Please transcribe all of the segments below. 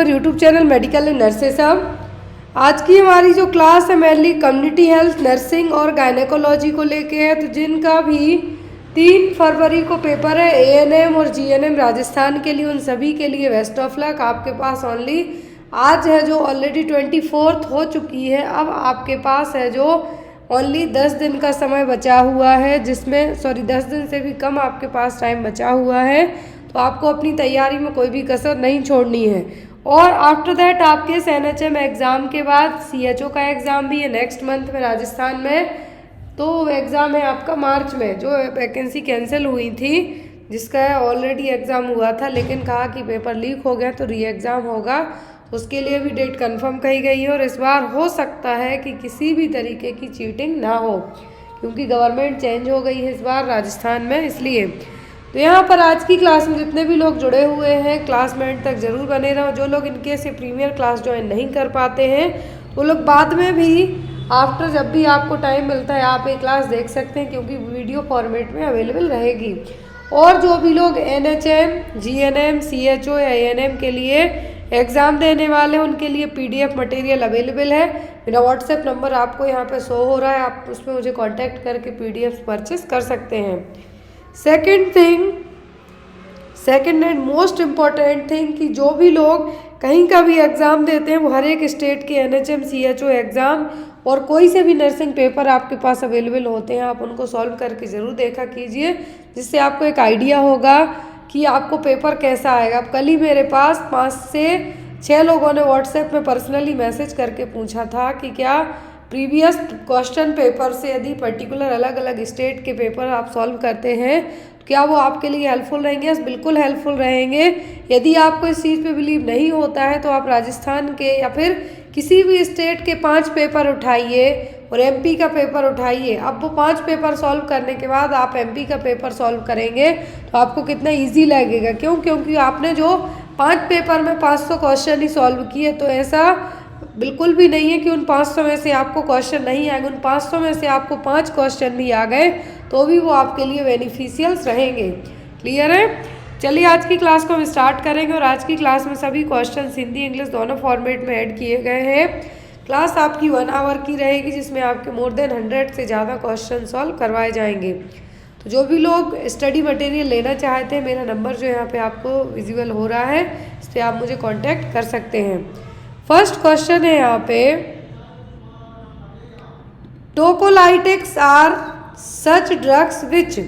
YouTube channel medical and nurses. आज की हमारी जो क्लास है मेनली कम्युनिटी हेल्थ, नर्सिंग और गायनेकोलॉजी को लेके है। तो जिनका भी 3 फरवरी को पेपर है एएनएम और जीएनएम राजस्थान के लिए, उन सभी के लिए बेस्ट ऑफ लक। आपके पास ओनली आज है जो ऑलरेडी 24 हो चुकी है, अब आपके पास है जो ओनली 10 दिन का समय बचा हुआ है, जिसमें 10 दिन से भी कम आपके पास टाइम बचा हुआ है। तो आपको अपनी तैयारी में कोई भी कसर नहीं छोड़नी है। और आफ्टर दैट आपके इस एनएचएम एग्ज़ाम के बाद सीएचओ का एग्ज़ाम भी है नेक्स्ट मंथ में राजस्थान में। तो एग्ज़ाम है आपका मार्च में, जो वैकेंसी कैंसिल हुई थी, जिसका ऑलरेडी एग्ज़ाम हुआ था लेकिन कहा कि पेपर लीक हो गया तो री एग्ज़ाम होगा। उसके लिए भी डेट कंफर्म कही गई है। और इस बार हो सकता है कि किसी भी तरीके की चीटिंग ना हो, क्योंकि गवर्नमेंट चेंज हो गई है इस बार राजस्थान में, इसलिए। तो यहाँ पर आज की क्लास में जितने भी लोग जुड़े हुए हैं, क्लास में एंड तक ज़रूर बने रहो। जो लोग इनके से प्रीमियर क्लास ज्वाइन नहीं कर पाते हैं, वो लोग बाद में भी आफ्टर जब भी आपको टाइम मिलता है आप ये क्लास देख सकते हैं, क्योंकि वीडियो फॉर्मेट में अवेलेबल रहेगी। और जो भी लोग एनएचएम, जीएनएम, सीएचओ या एएनएम के लिए एग्ज़ाम देने वाले हैं, उनके लिए पीडीएफ मटेरियल अवेलेबल है। मेरा व्हाट्सएप नंबर आपको यहाँ पे शो हो रहा है, आप उसमें मुझे कांटेक्ट करके पीडीएफ परचेस कर सकते हैं। Second and most important thing कि जो भी लोग कहीं का भी एग्ज़ाम देते हैं, वो हर एक स्टेट के एनएचएम, सीएचओ एग्ज़ाम और कोई से भी नर्सिंग पेपर आपके पास अवेलेबल होते हैं, आप उनको सॉल्व करके ज़रूर देखा कीजिए, जिससे आपको एक आइडिया होगा कि आपको पेपर कैसा आएगा। अब कल ही मेरे पास 5 से 6 लोगों ने व्हाट्सएप में पर्सनली मैसेज करके पूछा था कि क्या प्रीवियस क्वेश्चन पेपर से यदि पर्टिकुलर अलग अलग स्टेट के पेपर आप सॉल्व करते हैं तो क्या वो आपके लिए हेल्पफुल रहेंगे। बिल्कुल हेल्पफुल रहेंगे। यदि आपको इस चीज़ पे बिलीव नहीं होता है तो आप राजस्थान के या फिर किसी भी स्टेट के 5 पेपर उठाइए और एमपी का पेपर उठाइए। अब वो 5 पेपर सॉल्व करने के बाद आप एमपी का पेपर सॉल्व करेंगे तो आपको कितना ईजी लगेगा। क्यों? क्योंकि आपने जो 5 पेपर में 500 क्वेश्चन ही सॉल्व किए, तो ऐसा बिल्कुल भी नहीं है कि उन 500 में से आपको क्वेश्चन नहीं आएंगे। उन 500 में से आपको 5 क्वेश्चन भी आ गए तो भी वो आपके लिए बेनिफिशियल्स रहेंगे। क्लियर है? चलिए आज की क्लास को हम स्टार्ट करेंगे। और आज की क्लास में सभी क्वेश्चन हिंदी इंग्लिश दोनों फॉर्मेट में ऐड किए गए हैं। क्लास आपकी 1 आवर की रहेगी, जिसमें आपके मोर देन 100 से ज़्यादा क्वेश्चन सॉल्व करवाए जाएंगे। तो जो भी लोग स्टडी मटेरियल लेना चाहते हैं, मेरा नंबर जो यहाँ पे आपको विजिबल हो रहा है, इस पर आप मुझे कॉन्टैक्ट कर सकते हैं। फर्स्ट क्वेश्चन है यहाँ पे, tocolytics are such drugs which.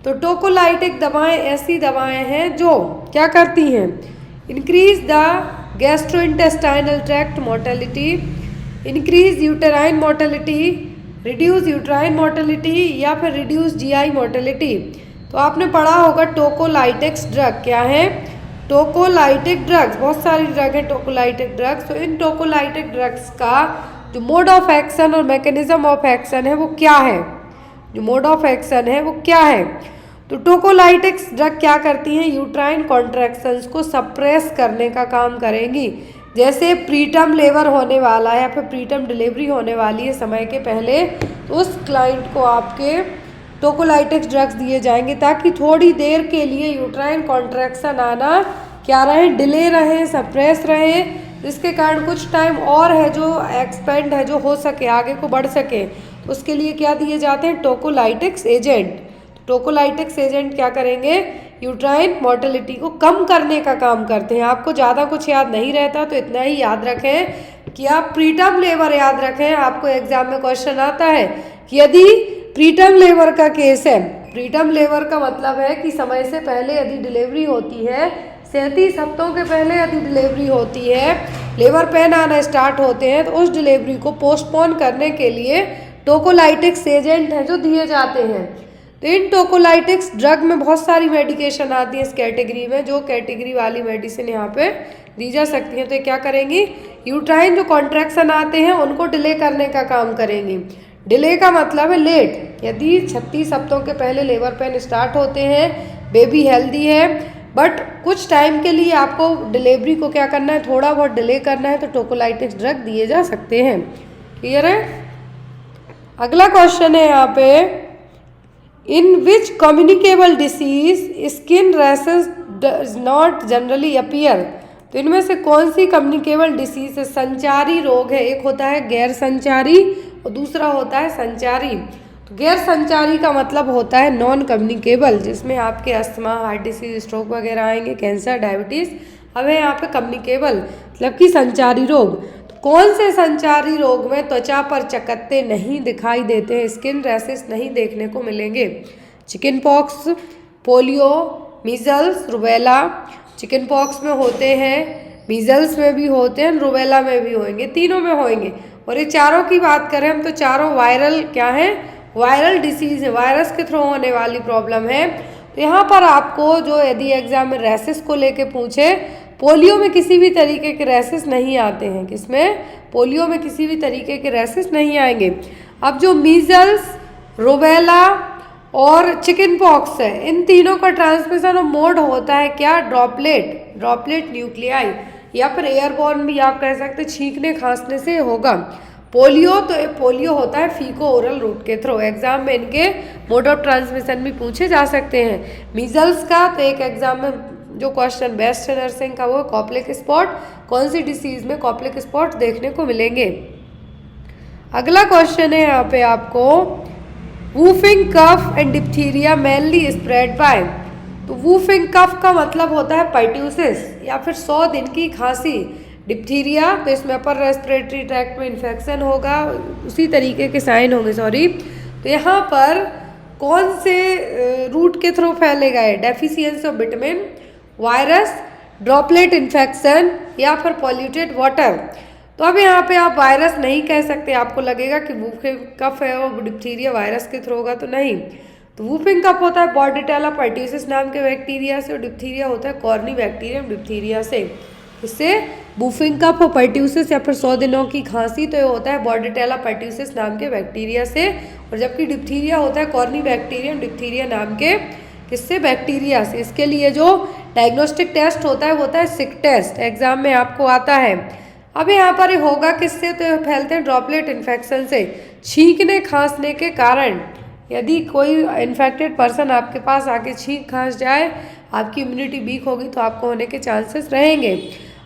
तो टोकोलाइटिक दवाएं ऐसी दवाएं हैं जो क्या करती हैं? Increase the gastrointestinal tract mortality, increase uterine mortality, reduce uterine mortality या फिर रिड्यूस जीआई मोर्टेलिटी। तो आपने पढ़ा होगा टोकोलाइटिक्स ड्रग क्या है। टोकोलाइटिक ड्रग्स, बहुत सारी ड्रग है टोकोलाइटिक ड्रग्स। तो इन टोकोलाइटिक ड्रग्स का जो मोड ऑफ एक्शन और मैकेनिज्म ऑफ एक्शन है वो क्या है? जो मोड ऑफ एक्शन है वो क्या है? तो टोकोलाइटिक्स ड्रग क्या करती हैं? यूट्राइन कॉन्ट्रैक्शंस को सप्रेस करने का काम करेंगी। जैसे प्रीटर्म लेबर होने वाला है या फिर प्रीटर्म डिलीवरी होने वाली है समय के पहले, तो उस क्लाइंट को आपके टोकोलाइटिक्स ड्रग्स दिए जाएंगे ताकि थोड़ी देर के लिए यूट्राइन कॉन्ट्रैक्शन आना क्या रहे, डिले रहे, सप्रेस रहे, जिसके कारण कुछ टाइम और है जो एक्सपेंड है, जो हो सके आगे को बढ़ सके। तो उसके लिए क्या दिए जाते हैं? Tocolytics agent. टोकोलाइटिक्स एजेंट क्या करेंगे? यूट्राइन मोर्टेलिटी को कम करने का काम करते हैं। आपको ज़्यादा कुछ याद नहीं रहता तो इतना ही याद रखें कि आप प्रीटर्म लेबर याद रखें। आपको एग्जाम में क्वेश्चन आता है कि यदि प्रीटर्म लेबर का केस है, प्रीटर्म लेबर का मतलब है कि समय से पहले यदि डिलीवरी होती है, 37 हफ्तों के पहले यदि डिलीवरी होती है, लेबर पेन आना स्टार्ट होते हैं, तो उस डिलीवरी को पोस्टपोन करने के लिए टोकोलाइटिक्स एजेंट हैं जो दिए जाते हैं। तो इन टोकोलाइटिक्स ड्रग में बहुत सारी मेडिकेशन आती है इस कैटेगरी में, जो कैटेगरी वाली मेडिसिन यहाँ पे दी जा सकती हैं। तो ये क्या करेंगी? यूट्राइन जो कॉन्ट्रैक्शन आते हैं उनको डिले करने का काम करेंगी। डिले का मतलब है लेट। यदि 36 हफ्तों के पहले लेबर पेन स्टार्ट होते हैं, बेबी हेल्दी है, बट कुछ टाइम के लिए आपको डिलीवरी को क्या करना है, थोड़ा बहुत डिले करना है, तो टोकोलाइटिक्स ड्रग दिए जा सकते हैं। क्लियर है? अगला क्वेश्चन है यहाँ पे, in which communicable disease skin rashes does not generally appear. तो इनमें से कौन सी कम्युनिकेबल डिसीज है? संचारी रोग है। एक होता है गैर संचारी और दूसरा होता है संचारी। तो गैर संचारी का मतलब होता है नॉन कम्युनिकेबल, जिसमें आपके अस्थमा, हार्ट डिसीज, स्ट्रोक वगैरह आएंगे, कैंसर, डायबिटीज़। अब है यहाँ पे कम्युनिकेबल मतलब कि संचारी रोग। तो कौन से संचारी रोग में त्वचा पर चकत्ते नहीं दिखाई देते हैं, स्किन रैशेस नहीं देखने को मिलेंगे? Chicken pox, polio, measles, rubella. Chicken pox में होते हैं, मीजल्स में भी होते हैं, रुबेला में भी होंगे, तीनों में होंगे। और ये चारों की बात करें हम तो चारों वायरल क्या है? वायरल डिसीज है, वायरस के थ्रू होने वाली प्रॉब्लम है। तो यहाँ पर आपको जो यदि एग्जाम में रैसेस को लेके पूछे, पोलियो में किसी भी तरीके के रैसेस नहीं आते हैं। किसमें? पोलियो में किसी भी तरीके के रैसेस नहीं आएंगे। अब जो मीजल्स, रुबेला और चिकन पॉक्स है, इन तीनों का ट्रांसमिशन और मोड होता है क्या? ड्रॉपलेट न्यूक्लियाई, या फिर एयरबॉर्न भी आप कह सकते हैं, छींकने खांसने से होगा। पोलियो तो पोलियो होता है फीको ओरल रूट के थ्रू। एग्जाम में इनके मोड ऑफ ट्रांसमिशन भी पूछे जा सकते हैं। मीजल्स का तो एक एग्जाम में जो क्वेश्चन बेस्ट है नर्सिंग का, वो कॉप्लिक स्पॉट। कौन सी डिसीज में कॉप्लिक स्पॉट देखने को मिलेंगे? अगला क्वेश्चन है यहाँ पे आपको, whooping cough and diphtheria mainly spread by. तो वूफिंग कफ का मतलब होता है पर्ट्यूसिस या फिर 100 दिन की खांसी। डिप्थीरिया तो इसमें अपर रेस्पिरेटरी ट्रैक्ट में इन्फेक्शन होगा, उसी तरीके के साइन होंगे, सॉरी। तो यहाँ पर कौन से रूट के थ्रू फैलेगा? है deficiency of vitamin, virus, droplet infection या फिर पॉल्यूटेड वाटर। तो अब यहाँ पे आप वायरस नहीं कह सकते, आपको लगेगा कि वूफिंग कफ है और डिप्थीरिया वायरस के थ्रू होगा, तो नहीं। तो वूफिंग कफ होता है बॉर्डिटेला पर्ट्यूसिस नाम के बैक्टीरिया से, और डिप्थीरिया होता है कॉर्नी बैक्टीरियम डिप्थीरिया से। इससे वूफिंग कफ और पर्ट्यूसिस या फिर 100 दिनों की खांसी तो ये होता है बॉर्डिटेला पर्ट्यूसिस नाम के बैक्टीरिया से, और जबकि डिप्थीरिया होता है कॉर्नी बैक्टीरियम डिप्थीरिया नाम के किससे? बैक्टीरिया से। इसके लिए जो डायग्नोस्टिक टेस्ट होता है वो होता है सिक टेस्ट, एग्जाम में आपको आता है। अब यहाँ पर होगा किससे? तो फैलते हैं ड्रॉपलेट इन्फेक्शन से, छींकने खांसने के कारण। यदि कोई इन्फेक्टेड पर्सन आपके पास आके छींक खांस जाए, आपकी इम्यूनिटी वीक होगी तो आपको होने के चांसेस रहेंगे।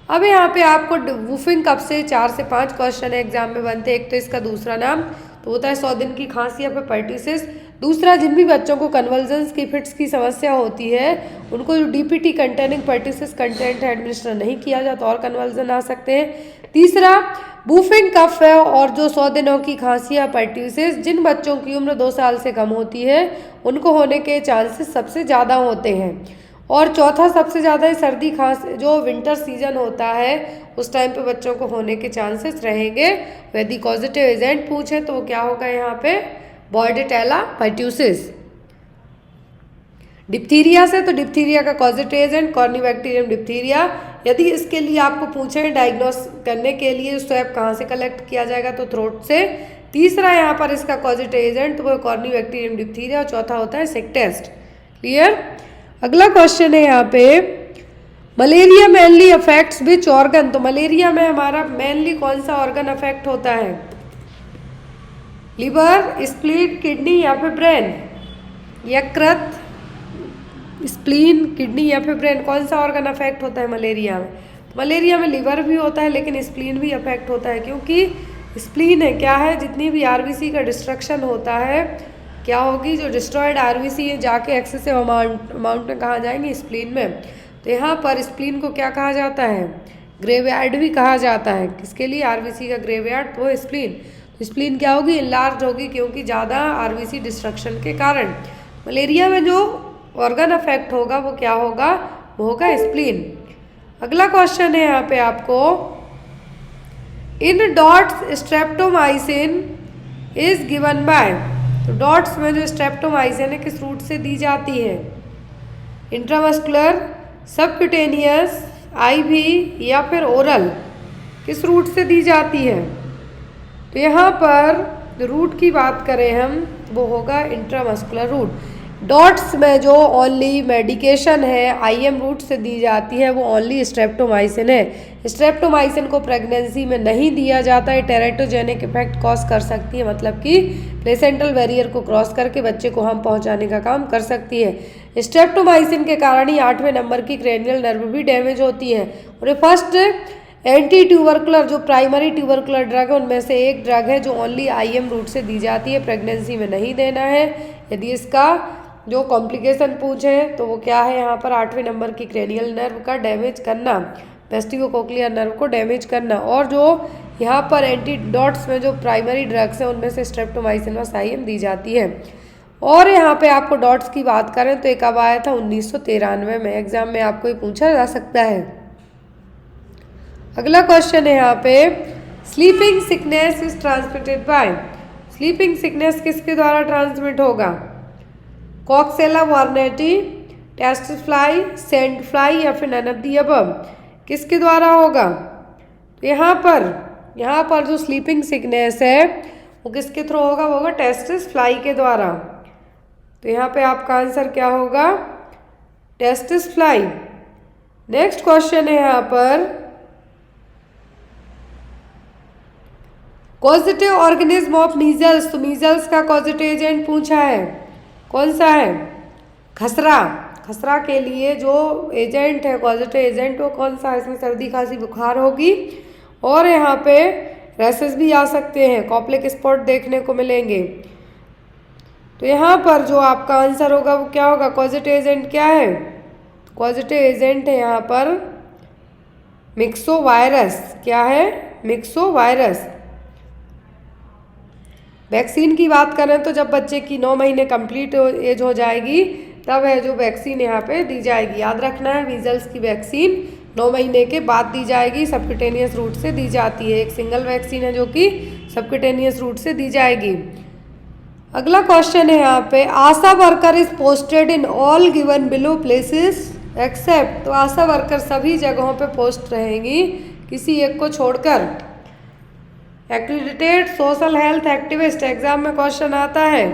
अब यहाँ पे आपको वूफिंग कफ से 4 से 5 क्वेश्चन एग्जाम में बनते हैं। एक तो इसका दूसरा नाम तो होता है 100 दिन की खांसी या फिर पर्ट्यूसिस। दूसरा, जिन भी बच्चों को कन्वल्जन्स की फिट्स की समस्या होती है, उनको जो DPT containing pertussis content administer नहीं किया जाता और कन्वल्जन आ सकते हैं। तीसरा, वूफिंग कफ है और जो 100 दिनों की खांसी या पर्ट्यूसिस, जिन बच्चों की उम्र 2 साल से कम होती है उनको होने के चांसेस सबसे ज़्यादा होते हैं। और चौथा, सबसे ज़्यादा सर्दी खांसी जो विंटर सीजन होता है उस टाइम पे बच्चों को होने के चांसेस रहेंगे। यदि पॉजिटिव एजेंट पूछे तो वो क्या होगा यहाँ पे? बॉर्डिटेला पर्ट्यूसिस। डिप्थीरिया से तो डिप्थीरिया का पॉजिटिव एजेंट कॉर्नीबैक्टीरियम डिप्थीरिया। यदि इसके लिए आपको पूछे डायग्नोस करने के लिए स्वैब कहाँ से कलेक्ट किया जाएगा, तो थ्रोट से। तीसरा यहाँ पर इसका पॉजिटिव एजेंट तो वो कॉर्नीबैक्टीरियम डिप्थीरिया, और चौथा होता है सिक टेस्ट। क्लियर? अगला क्वेश्चन है यहाँ पे, malaria mainly affects which organ. तो मलेरिया में हमारा मेनली कौन सा ऑर्गन अफेक्ट होता है? लिवर, स्प्लीन, किडनी या फिर ब्रेन? यकृत, स्प्लीन, किडनी या फिर ब्रेन, कौन सा ऑर्गन अफेक्ट होता है मलेरिया में? मलेरिया में लिवर भी होता है लेकिन स्प्लीन भी अफेक्ट होता है, क्योंकि स्प्लीन है क्या है, जितनी भी आरबीसी का डिस्ट्रक्शन होता है क्या होगी, जो डिस्ट्रॉयड आरबीसी है जाके एक्सेसिव अमाउंट में कहाँ जाएंगे? स्प्लीन में। तो यहाँ पर स्प्लीन को क्या कहा जाता है? ग्रेवयार्ड भी कहा जाता है। किसके लिए? आरबीसी का ग्रेवयार्ड, तो स्प्लीन। तो स्प्लीन क्या होगी? इनलार्ज होगी, क्योंकि ज़्यादा आरबीसी डिस्ट्रक्शन के कारण। मलेरिया में जो ऑर्गन अफेक्ट होगा वो क्या होगा? वो होगा स्प्लीन। अगला क्वेश्चन है यहाँ पे आपको, in DOTS streptomycin is given by. तो डॉट्स में जो स्ट्रेप्टोमाइसिन है किस रूट से दी जाती है? इंट्रामस्कुलर, सबक्यूटेनियस, आईवी या फिर ओरल? किस रूट से दी जाती है? तो यहाँ पर रूट की बात करें हम, वो होगा इंट्रामस्कुलर रूट। डॉट्स में जो ओनली मेडिकेशन है आईएम रूट से दी जाती है वो ओनली स्ट्रेप्टोमाइसिन है। स्ट्रेप्टोमाइसिन को प्रेगनेंसी में नहीं दिया जाता है, टेरेटोजेनिक इफेक्ट कॉज कर सकती है, मतलब कि प्लेसेंटल बैरियर को क्रॉस करके बच्चे को हार्म पहुंचाने का काम कर सकती है। स्ट्रेप्टोमाइसिन के कारण ही 8वें नंबर की क्रेनियल नर्व भी डैमेज होती है। और फर्स्ट एंटी ट्यूबरकुलर जो प्राइमरी ट्यूबरकुलर ड्रग है उनमें से एक ड्रग है जो ओनली आईएम रूट से दी जाती है, प्रेगनेंसी में नहीं देना है। यदि इसका जो कॉम्प्लिकेशन पूछे तो वो क्या है यहाँ पर 8वें नंबर की क्रेनियल नर्व का डैमेज करना, वेस्टिबुलोकोक्लियर नर्व को डैमेज करना। और जो यहाँ पर एंटीडॉट्स में जो प्राइमरी ड्रग्स हैं उनमें से स्ट्रेप्टोमाइसिन और साइम दी जाती है। और यहाँ पे आपको डॉट्स की बात करें तो ये कब आया था 1993 में, एग्जाम में आपको ये पूछा जा सकता है। अगला क्वेश्चन है यहाँ पे sleeping sickness is transmitted by, sleeping sickness किसके द्वारा ट्रांसमिट होगा? कॉक्सेला वार्नेटी, टेस्ट फ्लाई, सेंड फ्लाई या फिर नन ऑफ दी अबव, किसके द्वारा होगा? तो यहाँ पर जो स्लीपिंग सिकनेस है वो किसके थ्रू होगा? वो होगा टेस्टिस फ्लाई के द्वारा। तो यहाँ पे आपका आंसर क्या होगा? Testis fly. नेक्स्ट क्वेश्चन है यहाँ पर कॉजेटिव ऑर्गेनिज्म ऑफ मीजल्स, तो मीजल्स का कॉजेटिव एजेंट पूछा है, कौन सा है? खसरा। खसरा के लिए जो एजेंट है कॉजेटिव एजेंट वो कौन सा है? इसमें सर्दी खांसी बुखार होगी और यहाँ पे रैसेस भी आ सकते हैं, कॉप्लिक स्पॉट देखने को मिलेंगे। तो यहाँ पर जो आपका आंसर होगा वो क्या होगा? कॉजेटिव एजेंट क्या है? कॉजेटिव एजेंट है यहाँ पर मिक्सोवायरस। क्या है? मिक्सोवायरस। वैक्सीन की बात करें तो जब बच्चे की 9 महीने कंप्लीट एज हो जाएगी तब है जो वैक्सीन यहाँ पे दी जाएगी। याद रखना है मीजल्स की वैक्सीन 9 महीने के बाद दी जाएगी, सबक्यूटेनियस रूट से दी जाती है। एक सिंगल वैक्सीन है जो कि सबक्यूटेनियस रूट से दी जाएगी। अगला क्वेश्चन है यहाँ पे ASHA worker is posted in all given below places except, तो आशा वर्कर सभी जगहों पे पोस्ट रहेंगी किसी एक को छोड़कर। Accredited social health activist, exam में क्वेश्चन आता है।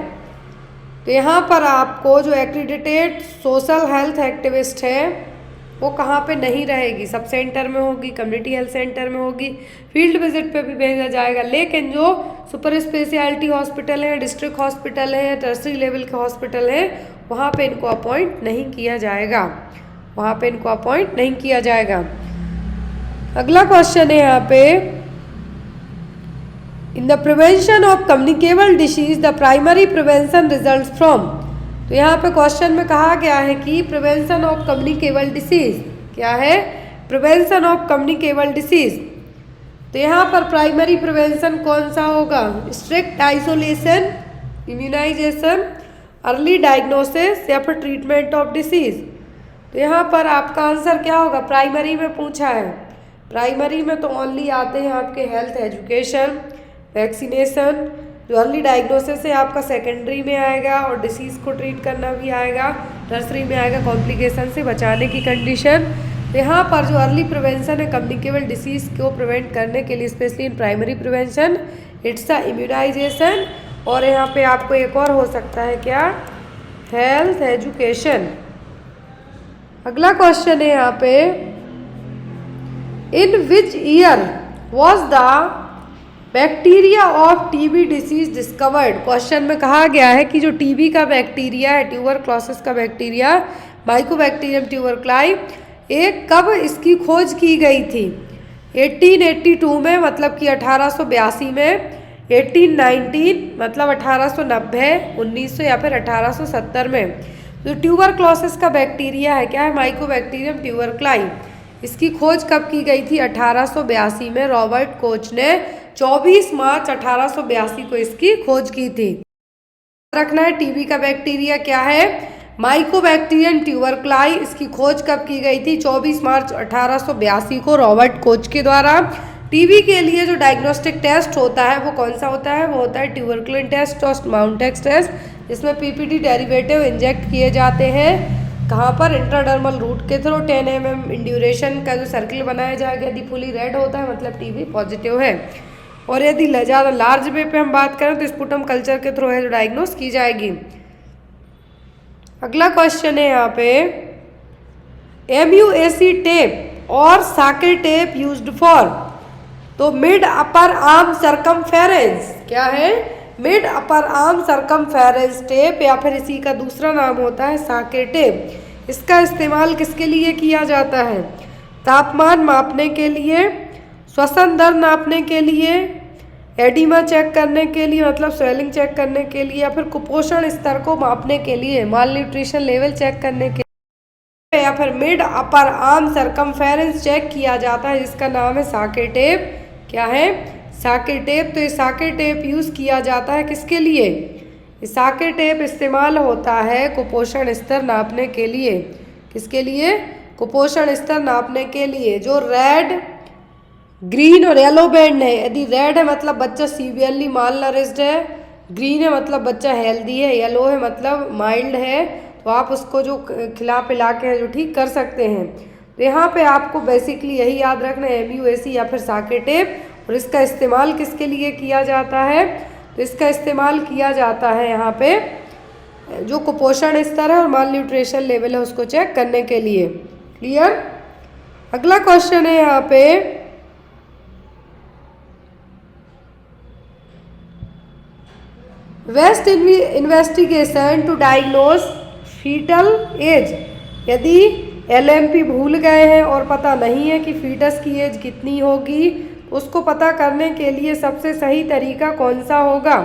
तो यहाँ पर आपको जो एक्रेडिटेड सोशल हेल्थ एक्टिविस्ट है वो कहाँ पे नहीं रहेगी? सब सेंटर में होगी, कम्युनिटी हेल्थ सेंटर में होगी, फील्ड विजिट पे भी भेजा जाएगा। लेकिन जो सुपर स्पेशलिटी हॉस्पिटल है, डिस्ट्रिक्ट हॉस्पिटल है, टर्सरी लेवल के हॉस्पिटल है वहाँ पे इनको अपॉइंट नहीं किया जाएगा, वहाँ पे इनको अपॉइंट नहीं किया जाएगा। अगला क्वेश्चन है यहाँ पे in the prevention of communicable disease the primary prevention result from, तो यहाँ पे क्वेश्चन में कहा गया है कि प्रिवेंशन ऑफ कम्युनिकेबल डिसीज क्या है? Prevention of communicable disease. तो यहाँ पर प्राइमरी प्रिवेंशन कौन सा होगा? Strict isolation, immunisation, early diagnosis या फिर ट्रीटमेंट ऑफ डिसीज। तो यहाँ पर आपका आंसर क्या होगा? प्राइमरी में पूछा है, प्राइमरी में तो ओनली आते हैं आपके हेल्थ, एजुकेशन, वैक्सीनेशन। जो अर्ली डायग्नोसिस है आपका सेकेंडरी में आएगा और डिसीज़ को ट्रीट करना भी आएगा, टर्सरी में आएगा कॉम्प्लिकेशन से बचाने की कंडीशन। यहाँ पर जो अर्ली प्रिवेंशन है कम्युनिकेबल डिसीज़ को प्रिवेंट करने के लिए specially in primary prevention it's a immunisation. और यहाँ पे आपको एक और हो सकता है क्या? Health education. अगला क्वेश्चन है यहाँ पे in which year was the bacteria of TB disease discovered. Question में कहा गया है कि जो टीबी का बैक्टीरिया है, ट्यूबरक्लोसिस का बैक्टीरिया माइकोबैक्टीरियम ट्यूबरक्लाई, एक कब इसकी खोज की गई थी? 1882 में, मतलब कि 1882 में, 1819 मतलब 1890, 1900 या फिर 1870 में। जो ट्यूबरक्लोसिस का बैक्टीरिया है क्या है? माइकोबैक्टीरियम ट्यूबरक्लाई। इसकी खोज कब की गई थी? 1882 में। रॉबर्ट कोच ने 24 मार्च 1882 को इसकी खोज की थी। रखना है टीबी का बैक्टीरिया क्या है? माइकोबैक्टीरियम ट्यूबरक्लाई। इसकी खोज कब की गई थी? 24 मार्च 1882 को रॉबर्ट कोच के द्वारा। टीबी के लिए जो डायग्नोस्टिक टेस्ट होता है वो कौन सा होता है? वो होता है ट्यूबरकुलिन टेस्ट और माउंटेक्स टेस्ट, जिसमें पीपीटी डेरिवेटिव इंजेक्ट किए जाते हैं। कहाँ पर? इंट्राडर्मल रूट के थ्रू। 10 mm इन ड्यूरेशन का जो सर्किल बनाया जाएगा, यदि फुली रेड होता है मतलब टीबी पॉजिटिव है। और यदि ज़्यादा लार्ज वे पे हम बात करें तो स्पुटम कल्चर के थ्रू है जो डायग्नोस की जाएगी। अगला क्वेश्चन है यहाँ पे, MUAC टेप और साके टेप यूज्ड फॉर, तो मिड अपर आर्म सर्कमफेरेंस क्या है, mid upper arm circumference tape या फिर इसी का दूसरा नाम होता है साके टेप। इसका इस्तेमाल किसके लिए किया जाता है, तापमान मापने के लिए, श्वसन दर नापने के लिए, एडिमा चेक करने के लिए मतलब स्वेलिंग चेक करने के लिए, या फिर कुपोषण स्तर को मापने के लिए, माल न्यूट्रिशन लेवल चेक करने के लिए, या फिर mid upper arm circumference check किया जाता है जिसका नाम है साके टेप। क्या है, साके टेप। तो ये साके टेप यूज़ किया जाता है किसके लिए, ये साके टेप इस्तेमाल होता है कुपोषण स्तर नापने के लिए। किसके लिए, कुपोषण स्तर नापने के लिए। जो रेड, ग्रीन और येलो बैंड है, यदि रेड है मतलब बच्चा सीवियरली माल नरिश्ड है, ग्रीन है मतलब बच्चा हेल्दी है, येलो है मतलब माइल्ड है, तो आप उसको जो खिला पिला के जो ठीक कर सकते हैं। तो यहाँ पे आपको बेसिकली यही याद रखना है, MUAC या फिर साके टेप। और इसका इस्तेमाल किसके लिए किया जाता है, तो इसका इस्तेमाल किया जाता है यहाँ पे जो कुपोषण स्तर है और माल न्यूट्रिशन लेवल है उसको चेक करने के लिए। क्लियर। अगला क्वेश्चन है यहाँ पे, best investigation to diagnose foetal age. यदि LMP भूल गए हैं और पता नहीं है कि फीटस की एज कितनी होगी, उसको पता करने के लिए सबसे सही तरीका कौन सा होगा,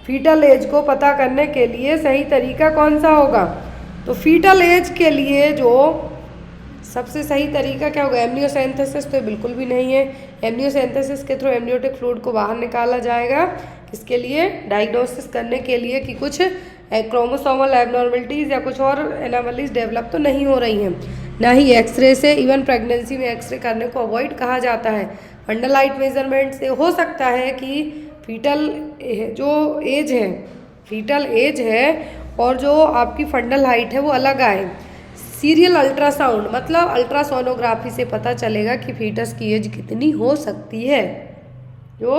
फीटल एज को पता करने के लिए सही तरीका कौन सा होगा। तो फीटल एज के लिए जो सबसे सही तरीका क्या होगा, एमनियोसेंथेसिस तो बिल्कुल भी नहीं है। एमनियोसेंथेसिस के थ्रू एमनियोटिक फ्लूइड को बाहर निकाला जाएगा, किसके लिए, डायग्नोसिस करने के लिए कि कुछ क्रोमोसोमल एबनॉर्मलिटीज़ या कुछ और एनामलीज डेवलप तो नहीं हो रही हैं। ना ही एक्सरे से, इवन प्रेगनेंसी में एक्सरे करने को अवॉइड कहा जाता है। फंडल हाइट मेजरमेंट से हो सकता है कि फीटल जो एज है, फीटल एज है और जो आपकी फंडल हाइट है वो अलग आए। सीरियल अल्ट्रासाउंड मतलब अल्ट्रासोनोग्राफी से पता चलेगा कि फीटस की एज कितनी हो सकती है। जो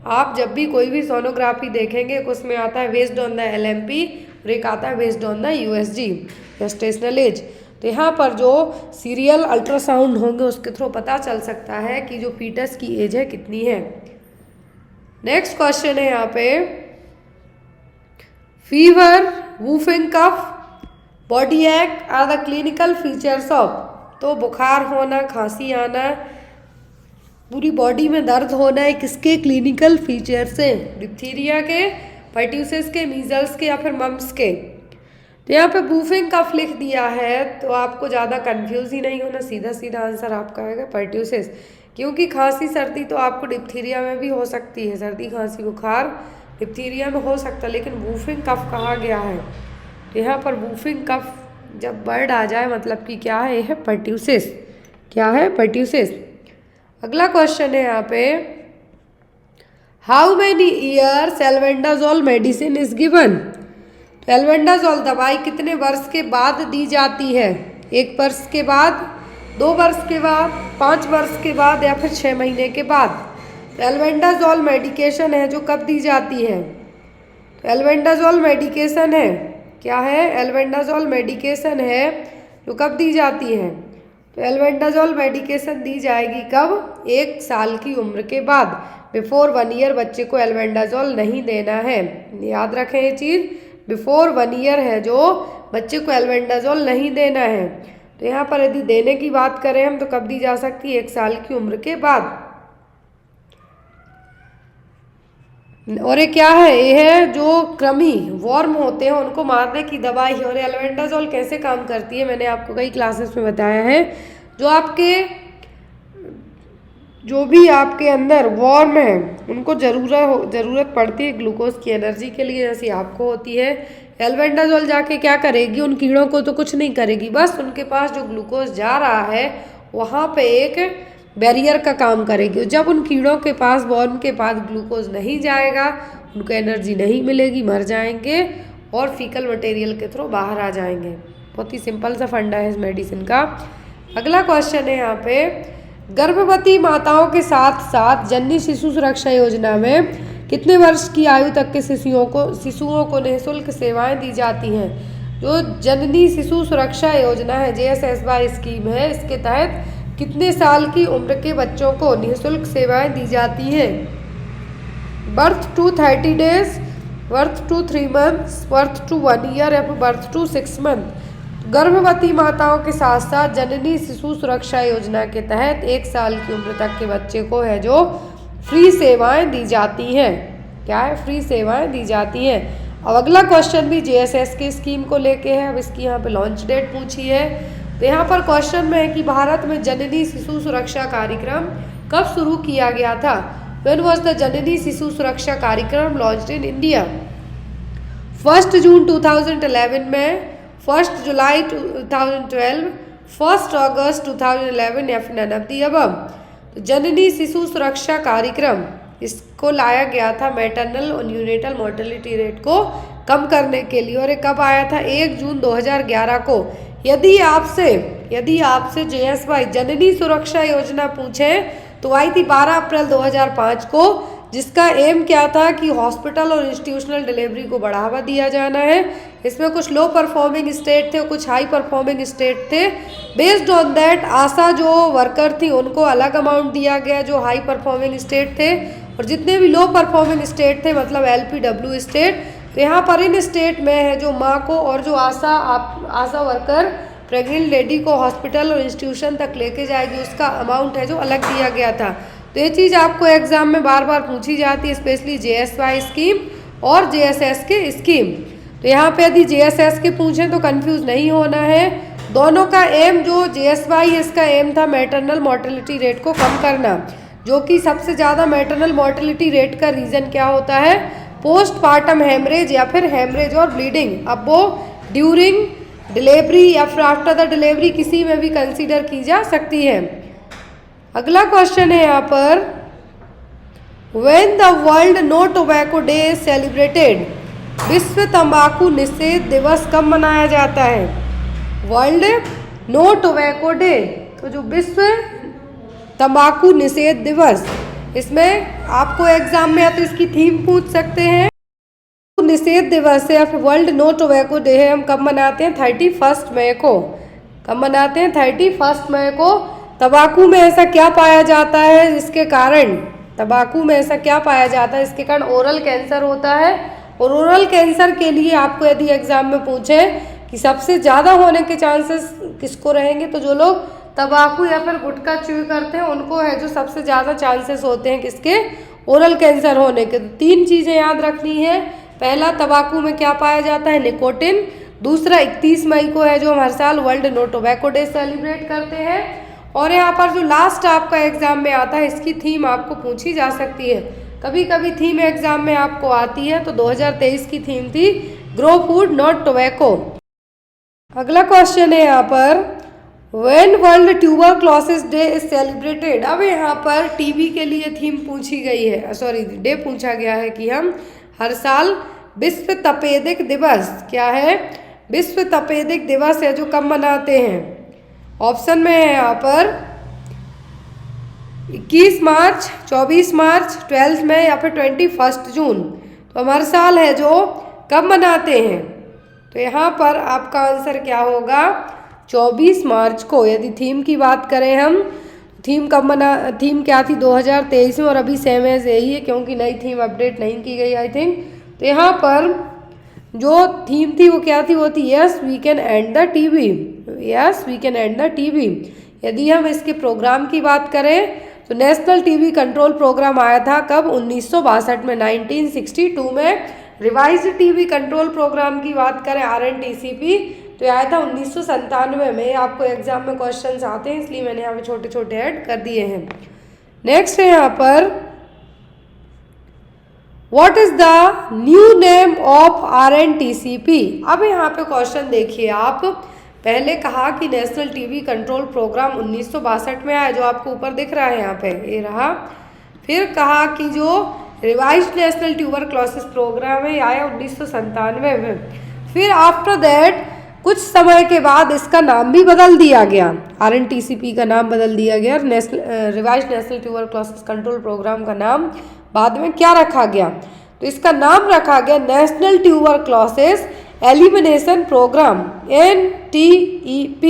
आप जब भी कोई भी सोनोग्राफी देखेंगे उसमें आता है बेस्ड ऑन द LMP और एक आता है based on the USG gestational age. तो यहाँ पर जो सीरियल अल्ट्रासाउंड होंगे उसके थ्रू पता चल सकता है कि जो फीटस की एज है कितनी है। नेक्स्ट क्वेश्चन है यहाँ पे, fever, whooping cough, body ache are the clinical features of. तो बुखार होना, खांसी आना, पूरी बॉडी में दर्द होना है, किसके क्लिनिकल फीचर्स हैं, डिप्थीरिया के, पर्ट्यूसिस के, मीजल्स के या फिर मम्स के। तो यहाँ पे वूफिंग कफ लिख दिया है तो आपको ज़्यादा कंफ्यूज ही नहीं होना, सीधा सीधा आंसर आपका आएगा पर्ट्यूसिस। क्योंकि खांसी सर्दी तो आपको डिप्थीरिया में भी हो सकती है, सर्दी खांसी बुखार डिप्थीरिया में हो सकता है, लेकिन वूफिंग कफ कहा गया है। तो यहाँ पर वूफिंग कफ जब वर्ड आ जाए मतलब कि क्या है, यह है पर्ट्यूसिस। क्या है, पर्ट्यूसिस। अगला क्वेश्चन है यहाँ पे, how many years albendazole medicine is given. तो एल्बेंडाजोल दवाई कितने वर्ष के बाद दी जाती है, 1 वर्ष के बाद, 2 वर्ष के बाद, 5 वर्ष के बाद या फिर 6 महीने के बाद। तो एल्बेंडाजोल मेडिकेशन है जो कब दी जाती है, तो एल्बेंडाजोल मेडिकेशन है, क्या है, एल्बेंडाजोल मेडिकेशन है जो कब दी जाती है। तो एल्बेंडाजोल मेडिकेशन दी जाएगी कब, 1 साल की उम्र के बाद। बिफोर 1 ईयर बच्चे को एल्बेंडाजोल नहीं देना है, याद रखें ये चीज़, बिफोर 1 ईयर है जो बच्चे को एल्बेंडाजोल नहीं देना है। तो यहाँ पर यदि देने की बात करें हम तो कब दी जा सकती है, 1 साल की उम्र के बाद। और ये क्या है, ये है जो कृमि वर्म होते हैं उनको मारने की दवाई है। और एल्बेंडाजोल कैसे काम करती है मैंने आपको कई क्लासेस में बताया है। जो भी आपके अंदर वर्म है उनको ज़रूरत पड़ती है ग्लूकोज की एनर्जी के लिए, जैसे आपको होती है। एल्बेंडाजोल जाके क्या करेगी, उन कीड़ों को तो कुछ नहीं करेगी, बस उनके पास जो ग्लूकोज जा रहा है वहाँ पे एक बैरियर का काम करेगी। जब उन कीड़ों के पास, वर्म के पास ग्लूकोज नहीं जाएगा, उनको एनर्जी नहीं मिलेगी, मर जाएंगे और फीकल मटेरियल के थ्रू बाहर आ जाएंगे। बहुत ही सिंपल सा फंडा है इस मेडिसिन का। अगला क्वेश्चन है यहाँ पे, गर्भवती माताओं के साथ साथ जननी शिशु सुरक्षा योजना में कितने वर्ष की आयु तक के शिशुओं को निःशुल्क सेवाएं दी जाती हैं। जो जननी शिशु सुरक्षा योजना है JSSY स्कीम है, इसके तहत कितने साल की उम्र के बच्चों को निःशुल्क सेवाएं दी जाती हैं? Birth to 30 days, birth to 3 months, birth to 1 year या फिर बर्थ टू 6 मंथ। गर्भवती माताओं के साथ साथ जननी शिशु सुरक्षा योजना के तहत 1 साल की उम्र तक के बच्चे को है जो फ्री सेवाएं दी जाती हैं। क्या है? फ्री सेवाएं दी जाती हैं। अब अगला क्वेश्चन भी JSS की स्कीम को लेके है। अब इसकी यहाँ पे लॉन्च डेट पूछी है। तो यहाँ पर क्वेश्चन में है कि भारत में जननी शिशु सुरक्षा कार्यक्रम कब शुरू किया गया था? When was the जननी शिशु सुरक्षा कार्यक्रम लॉन्च्ड इन इंडिया? 1 जून 2011 में, 1 जुलाई 2012, 1 अगस्त 2011 या फिर नन ऑफ द अबव। तो जननी शिशु सुरक्षा कार्यक्रम इसको लाया गया था मैटरनल और न्यूनेटल मोर्टेलिटी रेट को कम करने के लिए, और ये कब आया था? 1 जून 2011 को। यदि आपसे JSY जननी सुरक्षा योजना पूछे तो आई थी 12 अप्रैल 2005 को, जिसका एम क्या था कि हॉस्पिटल और इंस्टीट्यूशनल डिलीवरी को बढ़ावा दिया जाना है। इसमें कुछ लो परफॉर्मिंग स्टेट थे और कुछ हाई परफॉर्मिंग स्टेट थे। बेस्ड ऑन दैट आशा जो वर्कर थी उनको अलग अमाउंट दिया गया जो हाई परफॉर्मिंग स्टेट थे, और जितने भी लो परफॉर्मिंग स्टेट थे मतलब LPW स्टेट, तो यहाँ पर इन स्टेट में है जो माँ को और जो आशा वर्कर प्रेग्नेंट लेडी को हॉस्पिटल और इंस्टीट्यूशन तक लेके जाएगी उसका अमाउंट है जो अलग दिया गया था। तो ये चीज़ आपको एग्जाम में बार बार पूछी जाती है, स्पेशली JSY स्कीम और JSS के स्कीम। तो यहाँ पे यदि JSS के पूछें तो कंफ्यूज नहीं होना है। दोनों का एम जो JSY है इसका एम था मैटरनल मोर्टेलिटी रेट को कम करना, जो कि सबसे ज़्यादा मैटरनल मोर्टेलिटी रेट का रीज़न क्या होता है? पोस्टपार्टम हेमरेज या फिर हेमरेज और ब्लीडिंग। अब वो ड्यूरिंग डिलीवरी या फिर आफ्टर द डिलीवरी किसी में भी कंसीडर की जा सकती है। अगला क्वेश्चन है यहाँ पर, when the World No Tobacco Day is celebrated? विश्व तंबाकू निषेध दिवस कब मनाया जाता है? वर्ल्ड नो टोबैको डे, तो जो विश्व तंबाकू निषेध दिवस, इसमें आपको एग्जाम में या तो इसकी थीम पूछ सकते हैं। निषेध दिवस है या फिर वर्ल्ड नो टोबैको डे है, हम कब मनाते हैं? 31 मई को। कब मनाते हैं? 31 मई को। तंबाकू में ऐसा क्या पाया जाता है जिसके कारण इसके कारण ओरल कैंसर होता है। और ओरल कैंसर के लिए आपको यदि एग्जाम में पूछे कि सबसे ज़्यादा होने के चांसेस किसको रहेंगे, तो जो लोग तंबाकू या फिर गुटखा च्यू करते हैं उनको है जो सबसे ज़्यादा चांसेस होते हैं किसके? ओरल कैंसर होने के। तो 3 चीज़ें याद रखनी है। पहला, तंबाकू में क्या पाया जाता है? निकोटिन। दूसरा, 31 मई को है जो हम हर साल World No Tobacco Day celebrate करते हैं। और यहाँ पर जो लास्ट आपका एग्जाम में आता है इसकी थीम आपको पूछी जा सकती है। कभी कभी थीम एग्जाम में आपको आती है, तो 2023 की थीम थी ग्रो फूड नॉट टोबैको। अगला क्वेश्चन है यहाँ पर, when world tuberculosis day is celebrated? अब यहाँ पर टीबी के लिए थीम पूछी गई है, डे पूछा गया है कि हम हर साल विश्व तपेदिक दिवस, क्या है? विश्व तपेदिक दिवस है जो कब मनाते हैं? ऑप्शन में है यहाँ पर 21 मार्च, 24 मार्च, 12 मई या फिर 21 जून। तो हम हर साल है जो कब मनाते हैं? तो यहाँ पर आपका आंसर क्या होगा? 24 मार्च को। यदि थीम की बात करें हम, थीम क्या थी 2023 में, और अभी सेम एज यही है क्योंकि नई थीम अपडेट नहीं की गई आई थिंक। तो यहाँ पर जो थीम थी वो क्या थी? वो थी yes we can end the TB, yes we can end the TB. यदि हम इसके प्रोग्राम की बात करें तो नेशनल टीबी कंट्रोल प्रोग्राम आया था कब? 1962 में, 1962 में। रिवाइज्ड टीबी कंट्रोल प्रोग्राम की बात करें RNTCP तो आया था 1997 में। आपको एग्जाम में क्वेश्चंस आते हैं इसलिए मैंने यहाँ पे छोटे छोटे ऐड कर दिए हैं। नेक्स्ट है यहाँ पर, what is the new name of RNTCP? अब यहाँ पे क्वेश्चन देखिए आप, पहले कहा कि नेशनल टीबी कंट्रोल प्रोग्राम 1962 में आया जो आपको ऊपर दिख रहा है यहाँ पे, ये रहा। फिर कहा कि जो रिवाइज्ड नेशनल ट्यूबरक्लोसिस प्रोग्राम है आया 1997 में। फिर आफ्टर दैट कुछ समय के बाद इसका नाम भी बदल दिया गया, RNTCP का नाम बदल दिया गया। Revised national tuberculosis control programme का नाम बाद में क्या रखा गया? तो इसका नाम रखा गया national tuberculosis elimination programme NTEP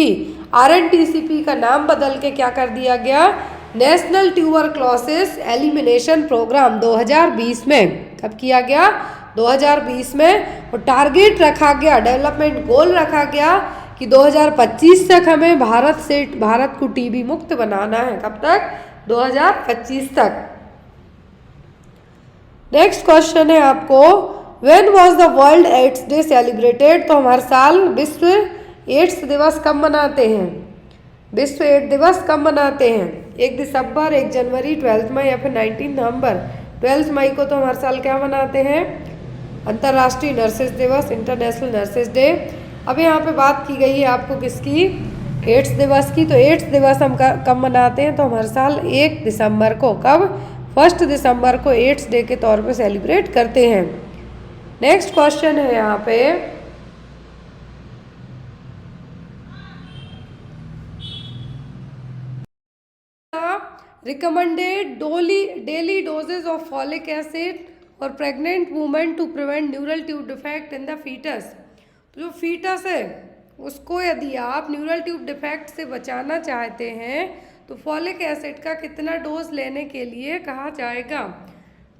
RNTCP का नाम बदल के क्या कर दिया गया, नेशनल ट्यूबरक्लोसिस एलिमिनेशन प्रोग्राम 2020 में। कब किया गया, 2020 में। और टारगेट रखा गया, डेवलपमेंट गोल रखा गया कि 2025 तक हमें भारत को टीबी मुक्त बनाना है। कब तक, 2025 तक। नेक्स्ट क्वेश्चन है आपको, when was the World AIDS Day celebrated. तो हम हर साल विश्व एड्स दिवस कब मनाते हैं, विश्व एड्स दिवस कब मनाते हैं, 1 दिसंबर, 1 जनवरी, 12 मई या फिर 19 नवंबर। 12 मई को तो हम हर साल क्या मनाते हैं, अंतर्राष्ट्रीय नर्सेज दिवस, इंटरनेशनल नर्सेज डे। अब यहाँ पे बात की गई है आपको किसकी, एड्स दिवस की। तो एड्स दिवस हम कब मनाते हैं, तो हम हर साल 1 दिसंबर को, कब, 1 दिसंबर को एड्स डे के तौर पे सेलिब्रेट करते हैं। नेक्स्ट क्वेश्चन है यहाँ पे, recommended daily dosages of folic acid और pregnant women to prevent neural tube defect in the foetus. तो जो फीटस है उसको यदि आप न्यूरल ट्यूब डिफेक्ट से बचाना चाहते हैं तो फॉलिक एसिड का कितना डोज लेने के लिए कहा जाएगा,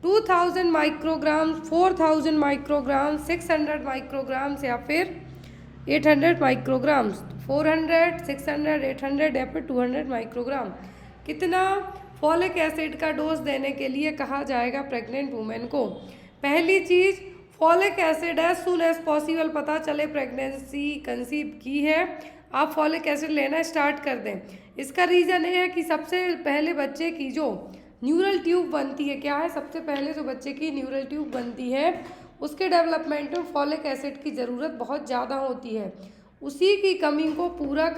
2000 माइक्रोग्राम, 4000 माइक्रोग्राम, 600 माइक्रोग्राम्स या फिर 800 माइक्रोग्राम्स। 400, 600, 800 या फिर 200 माइक्रोग्राम। कितना फॉलिक एसिड का डोज देने के लिए कहा जाएगा प्रेग्नेंट वुमेन को। पहली चीज़, folic acid as soon as possible, पता चले प्रेगनेंसी कंसीव की है, आप फॉलिक एसिड लेना स्टार्ट कर दें। इसका रीज़न ये है कि सबसे पहले बच्चे की जो न्यूरल ट्यूब बनती है, क्या है, सबसे पहले जो बच्चे की न्यूरल ट्यूब बनती है उसके डेवलपमेंट में फॉलिक एसिड की ज़रूरत बहुत ज़्यादा होती है। उसी की कमी को पूरा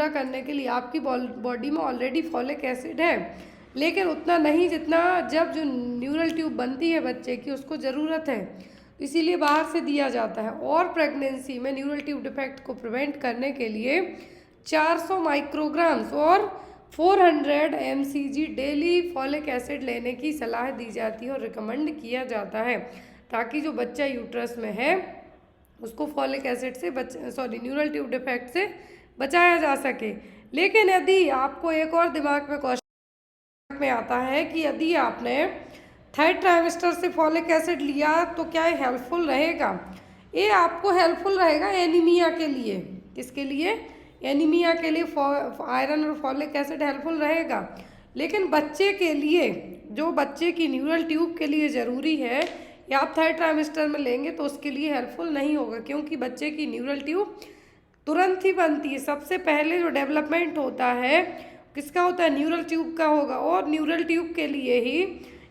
करने के लिए आपकी बॉडी में ऑलरेडी फॉलिक एसिड है, लेकिन उतना नहीं जितना जब जो न्यूरल ट्यूब बनती है बच्चे की उसको ज़रूरत है, इसीलिए बाहर से दिया जाता है। और प्रेगनेंसी में न्यूरल ट्यूब डिफेक्ट को प्रिवेंट करने के लिए 400 माइक्रोग्राम्स और 400 mcg डेली फॉलिक एसिड लेने की सलाह दी जाती है और रिकमेंड किया जाता है, ताकि जो बच्चा यूट्रस में है उसको फॉलिक एसिड से न्यूरल ट्यूब डिफेक्ट से बचाया जा सके। लेकिन यदि आपको एक और दिमाग में क्वेश्चन में आता है कि यदि आपने 3rd ट्राइमेस्टर से फॉलिक एसिड लिया तो क्या ये हेल्पफुल रहेगा, ये आपको हेल्पफुल रहेगा एनीमिया के लिए। किसके लिए, एनीमिया के लिए आयरन और फॉलिक एसिड हेल्पफुल रहेगा। लेकिन बच्चे के लिए, जो बच्चे की न्यूरल ट्यूब के लिए ज़रूरी है, या आप 3rd ट्राइमेस्टर में लेंगे तो उसके लिए हेल्पफुल नहीं होगा, क्योंकि बच्चे की न्यूरल ट्यूब तुरंत ही बनती है। सबसे पहले जो डेवलपमेंट होता है किसका होता है, न्यूरल ट्यूब का होगा। और न्यूरल ट्यूब के लिए ही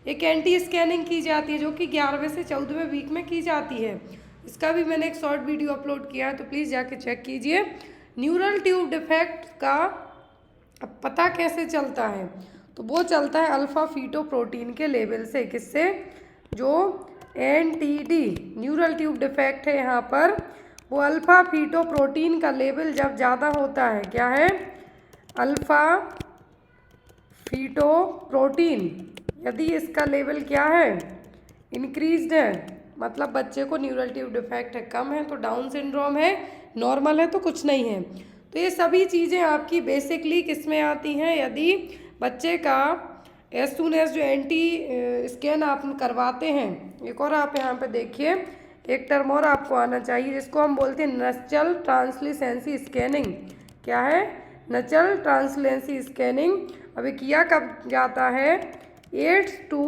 एक एंटी स्कैनिंग की जाती है, जो कि 11वें से 14वें वीक में की जाती है। इसका भी मैंने एक शॉर्ट वीडियो अपलोड किया है, तो प्लीज़ जाके चेक कीजिए। न्यूरल ट्यूब डिफेक्ट का पता कैसे चलता है, तो वो चलता है अल्फ़ा फीटोप्रोटीन के लेवल से। किससे, जो NTD न्यूरल ट्यूब डिफेक्ट है यहाँ पर, वो अल्फ़ा फीटोप्रोटीन का लेवल जब ज़्यादा होता है, क्या है, अल्फ़ा फीटोप्रोटीन, यदि इसका लेवल क्या है, इंक्रीज्ड है, मतलब बच्चे को न्यूरल ट्यूब डिफेक्ट है, कम है तो डाउन सिंड्रोम है, नॉर्मल है तो कुछ नहीं है। तो ये सभी चीज़ें आपकी बेसिकली किस में आती हैं, यदि बच्चे का एज सून एज जो एंटी स्कैन आप करवाते हैं। एक और आप यहाँ पे देखिए, एक टर्म और आपको आना चाहिए जिसको हम बोलते हैं नचल ट्रांसल्यूसेंसी स्कैनिंग। क्या है, नचल ट्रांसल्यूसेंसी स्कैनिंग। अभी किया कब जाता है, 8 to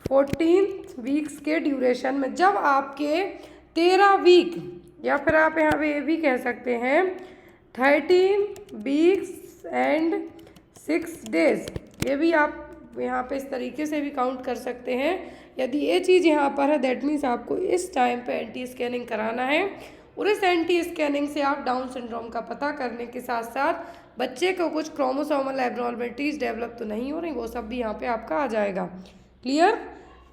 14 वीक्स के ड्यूरेशन में, जब आपके 13 वीक या फिर आप यहाँ पे ये भी कह सकते हैं 13 वीक्स एंड 6 डेज, ये भी आप यहाँ पे इस तरीके से भी काउंट कर सकते हैं। यदि ये चीज़ यहाँ पर है, दैट मीन्स आपको इस टाइम पे एंटी स्कैनिंग कराना है। और इस एंटी स्कैनिंग से आप डाउन सिंड्रोम का पता करने के साथ साथ बच्चे को कुछ क्रोमोसोमल एब्नॉर्मलिटीज़ डेवलप तो नहीं हो रही, वो सब भी यहाँ पे आपका आ जाएगा। क्लियर।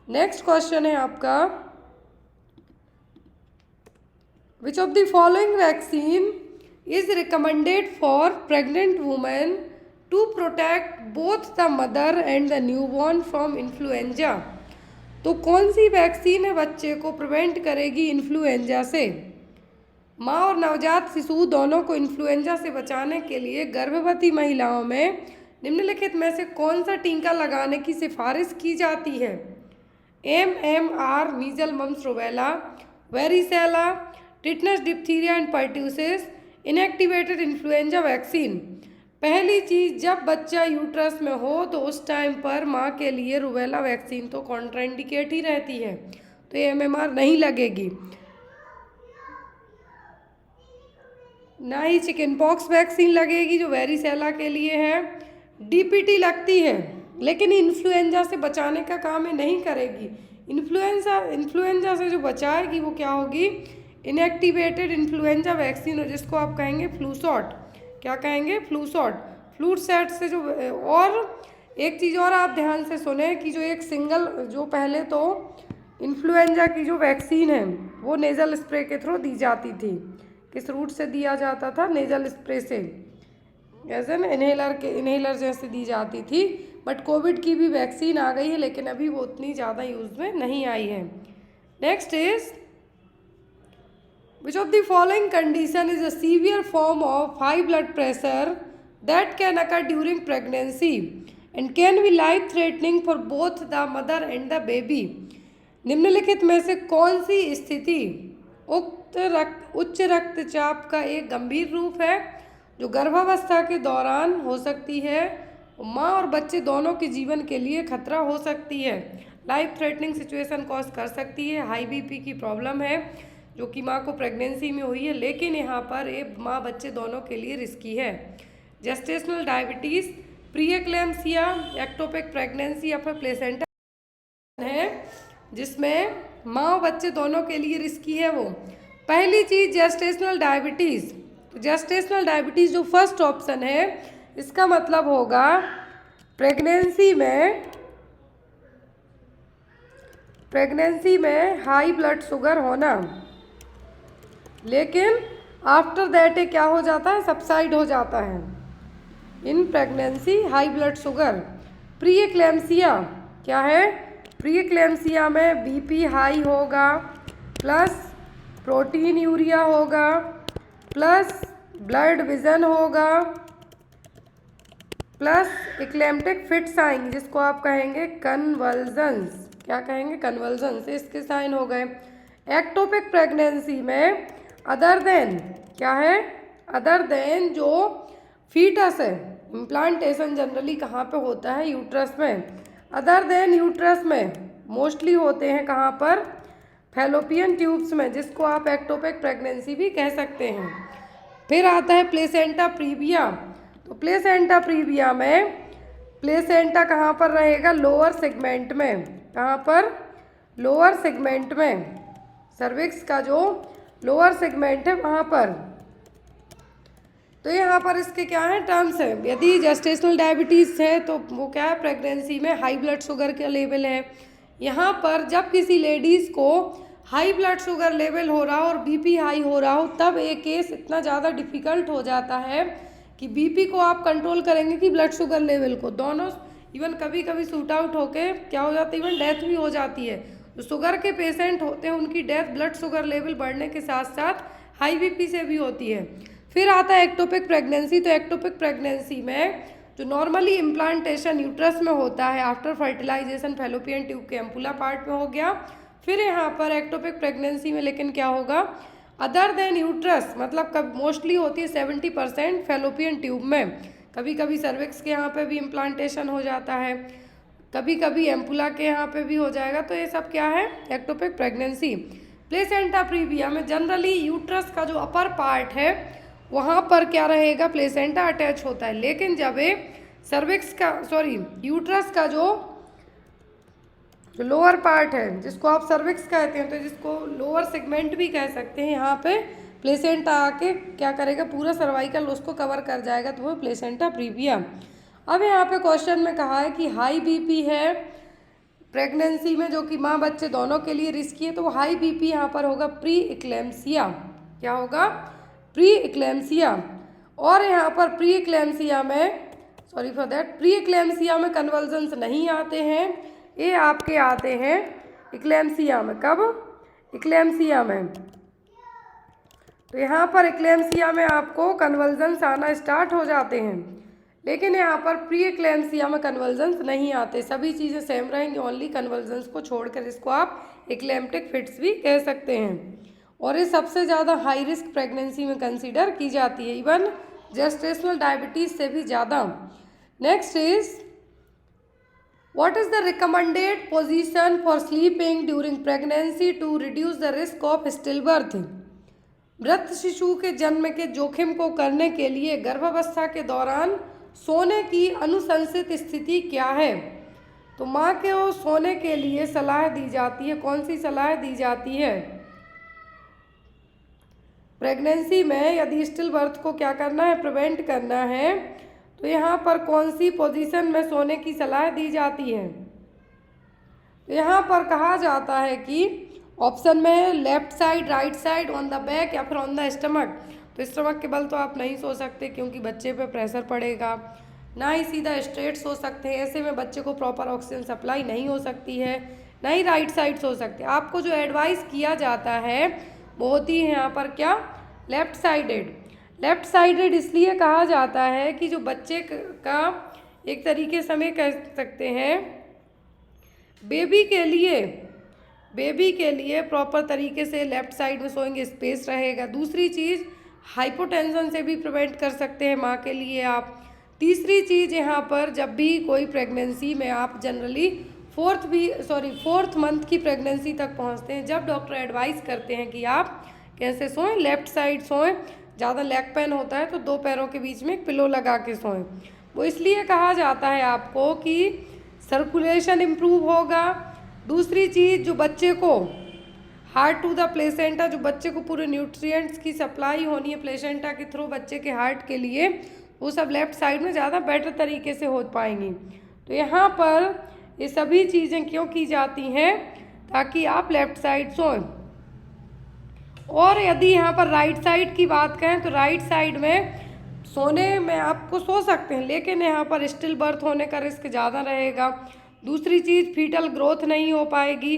नेक्स्ट क्वेश्चन है आपका, which of the following vaccine is recommended for pregnant women to protect both the mother and the newborn from influenza. तो तो कौन सी वैक्सीन है बच्चे को प्रिवेंट करेगी इन्फ्लुएंजा से? माँ और नवजात शिशु दोनों को इन्फ्लुएंजा से बचाने के लिए गर्भवती महिलाओं में निम्नलिखित में से कौन सा टीका लगाने की सिफारिश की जाती है? MMR measles mumps rubella, varicella, tetanus diphtheria and pertussis, inactivated influenza vaccine. पहली चीज़, जब बच्चा यूट्रस में हो तो उस टाइम पर माँ के लिए रूबेला वैक्सीन तो कॉन्ट्राइंडिकेट ही रहती है, तो ये MMR नहीं लगेगी। ना ही चिकन पॉक्स वैक्सीन लगेगी जो वेरिसेला के लिए है। DPT लगती है लेकिन इन्फ्लुएंजा से बचाने का काम ये नहीं करेगी। इन्फ्लुएंजा से जो बचाएगी वो क्या होगी? इनएक्टिवेटेड इन्फ्लुएंजा वैक्सीन, जिसको आप कहेंगे फ्लू शॉट। क्या कहेंगे? Flu shot. फ्लू शॉट से जो, और एक चीज़ और आप ध्यान से सुने कि जो एक सिंगल, जो पहले तो इन्फ्लुएंजा की जो वैक्सीन है वो नेज़ल स्प्रे के थ्रू दी जाती थी। किस रूट से दिया जाता था? नेज़ल स्प्रे से, एज एन इन्हेलर जैसे दी जाती थी। बट कोविड की भी वैक्सीन आ गई है लेकिन अभी वो उतनी ज़्यादा यूज़ में नहीं आई है। Next is, which of the following condition is a severe form of high blood pressure that can occur during pregnancy and can be life threatening for both the mother and the baby? निम्नलिखित में से कौन सी स्थिति उच्च रक्तचाप का एक गंभीर रूप है जो गर्भावस्था के दौरान हो सकती है, माँ और बच्चे दोनों के जीवन के लिए खतरा हो सकती है, लाइफ थ्रेटनिंग सिचुएशन कॉज कर सकती है? हाई BP की प्रॉब्लम है जो कि माँ को प्रेगनेंसी में हुई है, लेकिन यहाँ पर ये माँ बच्चे दोनों के लिए रिस्की है। Gestational diabetes, pre eclampsia, ectopic pregnancy या फिर प्लेसेंटा है जिसमें माँ और बच्चे दोनों के लिए रिस्की है वो। पहली चीज़ जेस्टेशनल डायबिटीज़। तो जेस्टेशनल डायबिटीज़ जो फर्स्ट ऑप्शन है, इसका मतलब होगा प्रेगनेंसी में हाई ब्लड शुगर होना, लेकिन आफ्टर दैट क्या हो जाता है? सबसाइड हो जाता है। In pregnancy high blood sugar. Pre eclampsia क्या है? प्री एक्लेम्सिया में BP हाई होगा, प्लस प्रोटीन यूरिया होगा, प्लस ब्लड विजन होगा, प्लस इक्लेम्टिक फिट्स आएंगी जिसको आप कहेंगे कन्वल्जन्स। क्या कहेंगे? कन्वल्जन्स। इसके साइन हो गए। एक्टोपिक प्रेगनेंसी में अदर देन क्या है? अदर देन जो फीटस है, इम्प्लांटेशन जनरली कहाँ पे होता है? यूट्रस में। अदर देन यूट्रस में मोस्टली होते हैं कहाँ पर? फैलोपियन ट्यूब्स में, जिसको आप एक्टोपिक प्रेगनेंसी भी कह सकते हैं। फिर आता है प्लेसेंटा प्रीविया। तो प्लेसेंटा प्रीविया में प्लेसेंटा कहाँ पर रहेगा? लोअर सेगमेंट में। कहाँ पर? लोअर सेगमेंट में। सर्विक्स का जो लोअर सेगमेंट है वहाँ पर। तो यहाँ पर इसके क्या है? टर्म्स है। यदि जेस्टेशनल डायबिटीज़ है तो वो क्या है? प्रेगनेंसी में हाई ब्लड शुगर का लेवल है। यहाँ पर जब किसी लेडीज़ को हाई ब्लड शुगर लेवल हो रहा हो और BP हाई हो रहा हो, तब एक केस इतना ज़्यादा डिफ़िकल्ट हो जाता है कि BP को आप कंट्रोल करेंगे कि ब्लड शुगर लेवल को, दोनों इवन कभी कभी शूट आउट होके क्या हो जाता है? इवन डेथ भी हो जाती है। जो शुगर के पेशेंट होते हैं उनकी डेथ ब्लड शुगर लेवल बढ़ने के साथ साथ हाई BP से भी होती है। फिर आता है एक्टोपिक प्रेगनेंसी। तो एक्टोपिक प्रेगनेंसी में जो नॉर्मली इम्प्लांटेशन यूट्रस में होता है आफ्टर फर्टिलाइजेशन, फैलोपियन ट्यूब के एम्पुला पार्ट में हो गया। फिर यहाँ पर एक्टोपिक प्रेगनेंसी में लेकिन क्या होगा? अदर देन यूट्रस, मतलब कब मोस्टली होती है 70% फैलोपियन ट्यूब में। कभी कभी सर्विक्स के यहाँ पे भी इम्प्लांटेशन हो जाता है, कभी कभी एम्पुला के यहाँ पे भी हो जाएगा। तो ये सब क्या है? Ectopic pregnancy. प्लेसेंटा प्रीविया में जनरली यूट्रस का जो अपर पार्ट है वहाँ पर क्या रहेगा? प्लेसेंटा अटैच होता है। लेकिन जब ये सर्विक्स का यूट्रस का जो लोअर पार्ट है जिसको आप सर्विक्स कहते हैं, तो जिसको लोअर सेगमेंट भी कह सकते हैं, यहाँ पे प्लेसेंटा आके क्या करेगा? पूरा सर्वाइकल उसको कवर कर जाएगा, तो वो प्लेसेंटा प्रीविया। अब यहाँ पे क्वेश्चन में कहा है कि हाई BP है प्रेगनेंसी में जो कि माँ बच्चे दोनों के लिए रिस्की है, तो वो हाई BP यहाँ पर होगा प्री एक्लेम्सिया। क्या होगा? Pre eclampsia. और यहाँ पर प्री एक्लेम्सिया में प्री एक्लेम्सिया में कन्वल्जन्स नहीं आते हैं, ये आपके आते हैं इक्लेम्सिया में। कब? इक्लेम्सिया में। तो यहाँ पर इक्लेम्सिया में आपको कन्वल्जन्स आना स्टार्ट हो जाते हैं, लेकिन यहाँ पर प्री इक्लेम्सिया में कन्वल्जन्स नहीं आते, सभी चीज़ें सेम रहेंगी, ओनली कन्वल्जन्स को छोड़कर, इसको आप इक्लेम्प्टिक फिट्स भी कह सकते हैं। और ये सबसे ज़्यादा हाई रिस्क प्रेगनेंसी में कंसीडर की जाती है, इवन जेस्टेशनल डायबिटीज़ से भी ज़्यादा। Next is what is the recommended position for sleeping during pregnancy to reduce the risk of stillbirth. मृत शिशु के जन्म के जोखिम को करने के लिए गर्भावस्था के दौरान सोने की अनुशंसित स्थिति क्या है? तो माँ के सोने के लिए सलाह दी जाती है, कौन सी सलाह दी जाती है? प्रेगनेंसी में यदि स्टिल बर्थ को क्या करना है? प्रिवेंट करना है, तो यहाँ पर कौन सी पोजीशन में सोने की सलाह दी जाती है? तो यहाँ पर कहा जाता है कि ऑप्शन में है left side, right side, on the back या फिर ऑन द स्टमक। तो स्टमक के बल तो आप नहीं सो सकते क्योंकि बच्चे पे प्रेशर पड़ेगा, ना ही सीधा स्ट्रेट सो सकते हैं, ऐसे में बच्चे को प्रॉपर ऑक्सीजन सप्लाई नहीं हो सकती है, ना ही राइट साइड सो सकते। आपको जो एडवाइस किया जाता है वो होती है यहाँ पर क्या? Left sided. लेफ्ट साइडेड इसलिए कहा जाता है कि जो बच्चे का एक तरीके से हमें कह सकते हैं बेबी के लिए प्रॉपर तरीके से लेफ्ट साइड में सोएंगे, स्पेस रहेगा। दूसरी चीज़ हाइपोटेंशन से भी प्रिवेंट कर सकते हैं माँ के लिए आप। तीसरी चीज़ यहाँ पर जब भी कोई प्रेगनेंसी में आप जनरली फोर्थ मंथ की प्रेगनेंसी तक पहुँचते हैं, जब डॉक्टर एडवाइस करते हैं कि आप कैसे सोएं, लेफ्ट साइड सोएं, ज़्यादा लेग पेन होता है तो 2 पैरों के बीच में एक पिलो लगा के सोएं। वो इसलिए कहा जाता है आपको कि सर्कुलेशन इम्प्रूव होगा। दूसरी चीज़ जो बच्चे को हार्ट टू द प्लेसेंटा, जो बच्चे को पूरे न्यूट्रिएंट्स की सप्लाई होनी है प्लेसेंटा के थ्रू बच्चे के हार्ट के लिए, वो सब लेफ्ट साइड में ज़्यादा बेटर तरीके से हो पाएंगी। तो यहाँ पर ये सभी चीज़ें क्यों की जाती हैं? ताकि आप लेफ्ट साइड सोएं। और यदि यहाँ पर राइट साइड की बात करें तो राइट साइड में सोने में आपको सो सकते हैं, लेकिन यहाँ पर स्टिल बर्थ होने का रिस्क ज़्यादा रहेगा। दूसरी चीज़ फीटल ग्रोथ नहीं हो पाएगी,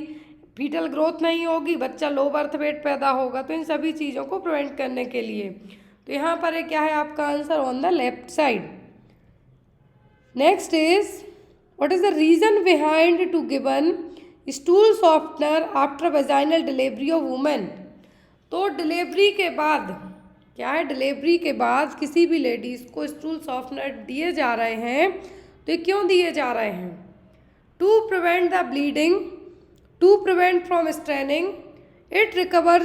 फीटल ग्रोथ नहीं होगी, बच्चा लो बर्थ वेट पैदा होगा। तो इन सभी चीज़ों को प्रिवेंट करने के लिए तो यहाँ पर क्या है आपका answer? On the left side. Next is what is the reason behind to given stool softener after vaginal delivery of women. तो डिलीवरी के बाद क्या है? डिलीवरी के बाद किसी भी लेडीज़ को स्टूल सॉफ्टनर दिए जा रहे हैं, तो ये क्यों दिए जा रहे हैं? To prevent the bleeding, to prevent from straining, it recover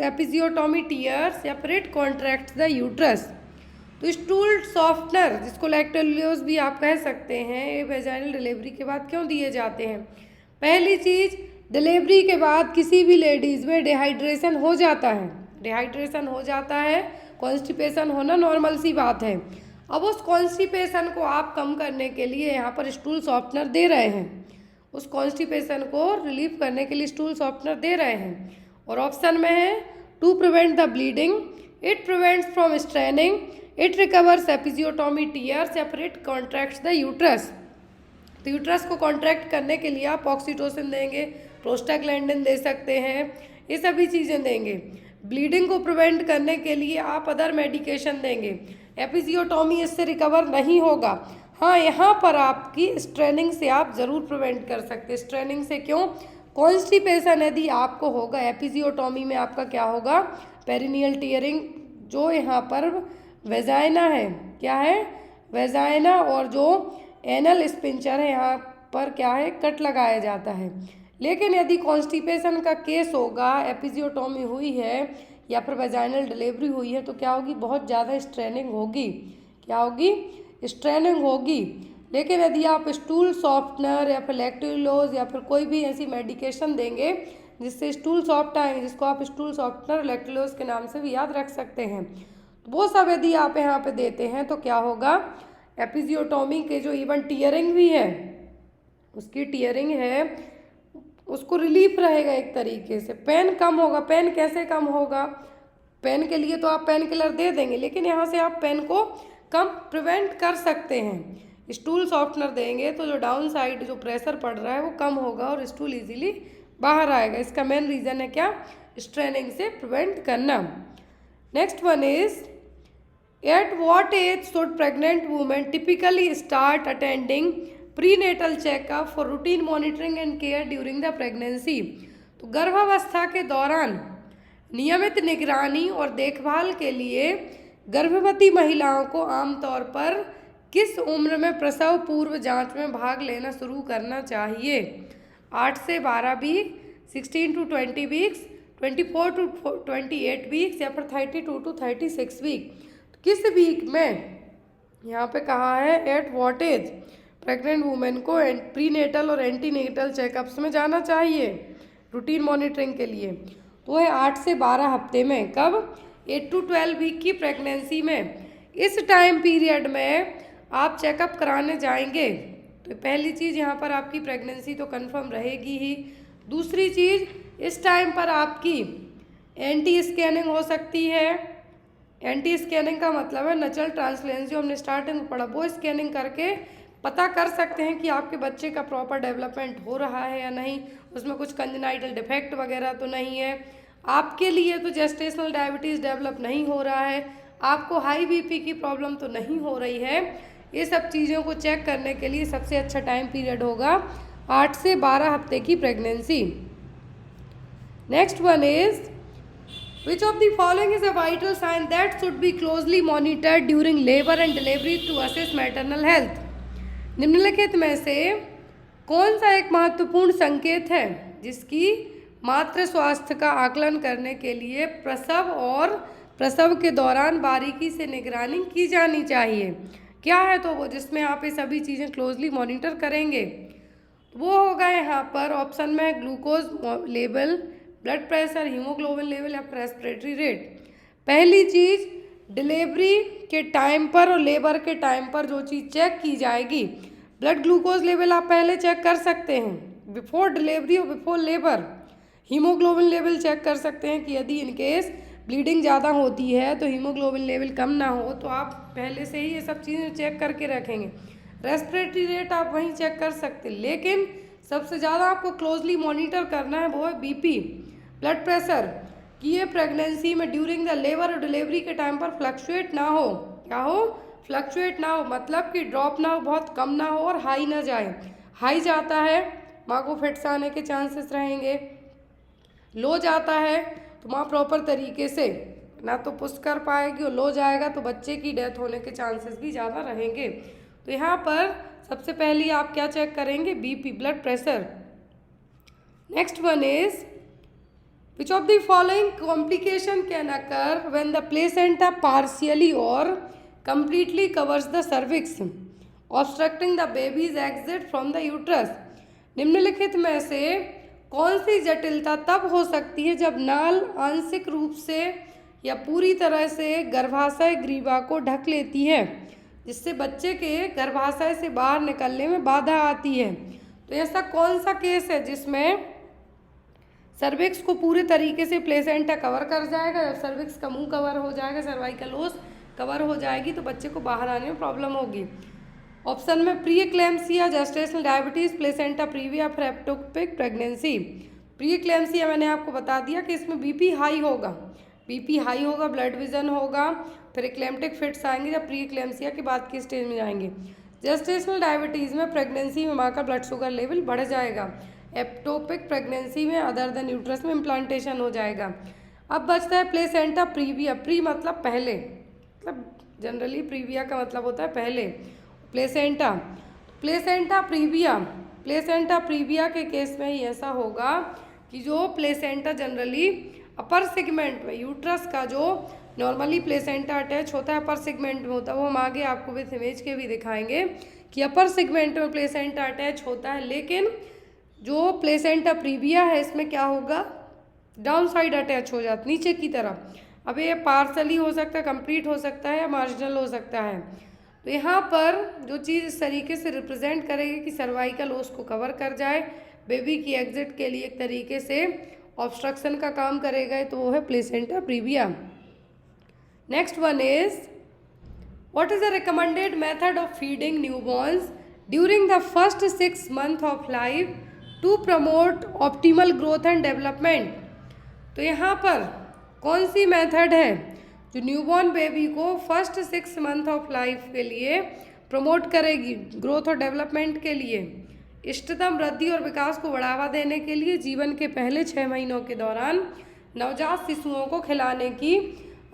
episiotomy tears या फिर इट कॉन्ट्रैक्ट द यूट्रस। तो स्टूल सॉफ्टनर जिसको लैक्टोलियोस भी आप कह सकते हैं, ये वेजाइनल डिलीवरी के बाद क्यों दिए जाते हैं? पहली चीज़, डिलीवरी के बाद किसी भी लेडीज़ में डिहाइड्रेशन हो जाता है, डिहाइड्रेशन हो जाता है, कॉन्स्टिपेशन होना नॉर्मल सी बात है। अब उस कॉन्स्टिपेशन को आप कम करने के लिए यहाँ पर स्टूल सॉफ्टनर दे रहे हैं, उस कॉन्स्टिपेशन को रिलीव करने के लिए स्टूल सॉफ्टनर दे रहे हैं। और ऑप्शन में है to prevent the bleeding, it prevents from straining, it recovers episiotomy tears या फिर इट कॉन्ट्रैक्ट्स द यूट्रस। तो यूट्रस को कॉन्ट्रैक्ट करने के लिए आप ऑक्सीटोसिन देंगे, प्रोस्टाग्लैंडिन दे सकते हैं, ये सभी चीज़ें देंगे। ब्लीडिंग को प्रिवेंट करने के लिए आप अदर मेडिकेशन देंगे। एपिजियोटॉमी इससे रिकवर नहीं होगा। हाँ, यहाँ पर आपकी स्ट्रेनिंग से आप ज़रूर प्रिवेंट कर सकते हैं। स्ट्रेनिंग से क्यों? कॉन्स्टिपेशन यदि आपको होगा, एपिजियोटॉमी में आपका क्या होगा? पेरिनियल टीयरिंग, जो यहाँ पर वेजाइना है, क्या है? वेजाइना और जो एनल स्पिंचर है यहाँ पर क्या है? कट लगाया जाता है। लेकिन यदि कॉन्स्टिपेशन का केस होगा, एपिजियोटॉमी हुई है या फिर वेजाइनल डिलीवरी हुई है, तो क्या होगी? बहुत ज़्यादा स्ट्रेनिंग होगी। क्या होगी? स्ट्रेनिंग होगी। लेकिन यदि आप स्टूल सॉफ्टनर या फिर लैक्टोलोज या फिर कोई भी ऐसी मेडिकेशन देंगे जिससे स्टूल सॉफ्ट आएंगे, जिसको आप स्टूल सॉफ्टनर लैक्टोलोज के नाम से भी याद रख सकते हैं, तो वो सब यदि आप यहाँ पे देते हैं तो क्या होगा? एपिजियोटॉमी के जो इवन टीयरिंग भी है, उसकी टीयरिंग है, उसको रिलीफ रहेगा एक तरीके से, पेन कम होगा। पेन कैसे कम होगा? पेन के लिए तो आप पेन किलर दे देंगे, लेकिन यहाँ से आप पेन को कम प्रिवेंट कर सकते हैं। स्टूल सॉफ्टनर देंगे तो जो डाउन साइड जो प्रेशर पड़ रहा है वो कम होगा और स्टूल इजीली बाहर आएगा। इसका मेन रीज़न है क्या? स्ट्रेनिंग से प्रिवेंट करना। Next one is at what age should pregnant women typically start attending prenatal checkup for routine monitoring and care during the pregnancy. तो गर्भावस्था के दौरान नियमित निगरानी और देखभाल के लिए गर्भवती महिलाओं को आमतौर पर किस उम्र में प्रसव पूर्व जांच में भाग लेना शुरू करना चाहिए? 8 से 12 week, 16 to 20 weeks, 24 to 28 weeks या फिर 32 to 36 वीक। तो किस वीक में यहाँ पे कहा है at what age pregnant women को प्रीनेटल और एंटीनेटल चेकअप्स में जाना चाहिए रूटीन मॉनिटरिंग के लिए? तो वो है 8 से 12 हफ्ते में। कब? 8 to 12 वीक की प्रेगनेंसी में। इस टाइम पीरियड में आप चेकअप कराने जाएंगे तो पहली चीज़ यहाँ पर आपकी प्रेगनेंसी तो कंफर्म रहेगी ही। दूसरी चीज़, इस टाइम पर आपकी एंटी स्कैनिंग हो सकती है। एंटी स्कैनिंग का मतलब है नचल ट्रांसलेंस, जो हमने स्टार्टिंग में पढ़ा, वो स्कैनिंग करके पता कर सकते हैं कि आपके बच्चे का प्रॉपर डेवलपमेंट हो रहा है या नहीं, उसमें कुछ कंजेनाइटल डिफेक्ट वगैरह तो नहीं है। आपके लिए तो जेस्टेशनल डायबिटीज़ डेवलप नहीं हो रहा है, आपको हाई बीपी की प्रॉब्लम तो नहीं हो रही है। ये सब चीज़ों को चेक करने के लिए सबसे अच्छा टाइम पीरियड होगा 8 से 12 हफ्ते की pregnancy. Next one is which of the following is a vital sign that should be closely monitored during labour and delivery to assess maternal health. निम्नलिखित में से कौन सा एक महत्वपूर्ण संकेत है जिसकी मातृ स्वास्थ्य का आकलन करने के लिए प्रसव और प्रसव के दौरान बारीकी से निगरानी की जानी चाहिए? क्या है तो वो जिसमें आप ये सभी चीज़ें क्लोजली मॉनिटर करेंगे? वो होगा यहाँ पर ऑप्शन में glucose level, blood pressure, haemoglobin level या रेस्पिरेटरी रेट। पहली चीज़, डिलीवरी के टाइम पर और लेबर के टाइम पर जो चीज़ चेक की जाएगी, ब्लड ग्लूकोज लेवल आप पहले चेक कर सकते हैं बिफोर डिलीवरी और before labour. Haemoglobin level check कर सकते हैं कि यदि इनकेस ब्लीडिंग ज़्यादा होती है तो हीमोग्लोबिन लेवल कम ना हो, तो आप पहले से ही ये सब चीज़ें चेक करके रखेंगे। रेस्पिरेटरी रेट आप वहीं चेक कर सकते हैं, लेकिन सबसे ज़्यादा आपको क्लोजली मॉनिटर करना है वो है बीपी, ब्लड प्रेशर, कि ये प्रेगनेंसी में ड्यूरिंग द लेबर और डिलीवरी के टाइम पर फ्लक्चुएट ना हो। क्या हो? फ्लक्चुएट ना हो, मतलब कि ड्रॉप ना हो, बहुत कम ना हो और हाई ना जाए। हाई जाता है माँ को फिट्स आने के चांसेस रहेंगे, लो जाता है तो माँ प्रॉपर तरीके से ना तो पुश कर पाएगी, और लो जाएगा तो बच्चे की डेथ होने के चांसेस भी ज़्यादा रहेंगे। तो यहाँ पर सबसे पहले आप क्या चेक करेंगे? BP, blood pressure. Next one is which of the following complication can occur when the placenta partially or completely covers the cervix, obstructing the baby's exit from the uterus? निम्नलिखित में से कौन सी जटिलता तब हो सकती है जब नाल आंशिक रूप से या पूरी तरह से गर्भाशय ग्रीवा को ढक लेती है, जिससे बच्चे के गर्भाशय से बाहर निकलने में बाधा आती है? तो ऐसा कौन सा केस है जिसमें सर्विक्स को पूरे तरीके से प्लेसेंटा कवर कर जाएगा? जब सर्विक्स का मुंह कवर हो जाएगा, सर्वाइकल ओस कवर हो जाएगी, तो बच्चे को बाहर आने में प्रॉब्लम होगी। ऑप्शन में pre eclampsia, gestational diabetes, placenta previa, फिर एक्टोपिक प्रेगनेंसी। प्री एक्लेम्सिया मैंने आपको बता दिया कि इसमें बीपी हाई होगा, बीपी हाई होगा, ब्लड विजन होगा, फिर एक्लेम्टिक फिट्स आएंगे जब प्री एक्लेम्सिया के बाद की स्टेज में जाएंगे। जेस्टेशनल डायबिटीज़ में प्रेगनेंसी में माँ का ब्लड शुगर लेवल बढ़ जाएगा। एक्टोपिक प्रेगनेंसी में अदर देन यूट्रस में इम्प्लांटेशन हो जाएगा। अब बचता है प्लेसेंटा प्रीविया। प्री मतलब पहले, मतलब जनरली प्रीविया का मतलब होता है पहले। Placenta, placenta previa, placenta previa के केस में ही ऐसा होगा कि जो प्लेसेंटा जनरली अपर सेगमेंट में, यूट्रस का जो नॉर्मली प्लेसेंटा अटैच होता है अपर सेगमेंट में होता है, वो हम आगे आपको विथ इमेज के भी दिखाएंगे कि अपर सेगमेंट में प्लेसेंटा अटैच होता है, लेकिन जो प्लेसेंटा प्रीविया है इसमें क्या होगा? डाउन साइड अटैच हो जाता, नीचे की तरफ। अब ये पार्सली हो सकता है, कंप्लीट हो सकता है या मार्जिनल हो सकता है। तो यहाँ पर जो चीज़ इस तरीके से रिप्रेजेंट करेगी कि सर्वाइकल ओस को कवर कर जाए, बेबी की एग्जिट के लिए एक तरीके से ऑब्स्ट्रक्शन का काम करेगा, तो वो है placenta previa. Next one is what is the recommended method of feeding newborns during the first 6 months of life to promote optimal growth and development. तो यहाँ पर कौन सी मेथड है जो न्यूबॉर्न बेबी को फर्स्ट 6 मंथ ऑफ लाइफ के लिए प्रमोट करेगी ग्रोथ और डेवलपमेंट के लिए, इष्टतम वृद्धि और विकास को बढ़ावा देने के लिए जीवन के पहले 6 महीनों के दौरान नवजात शिशुओं को खिलाने की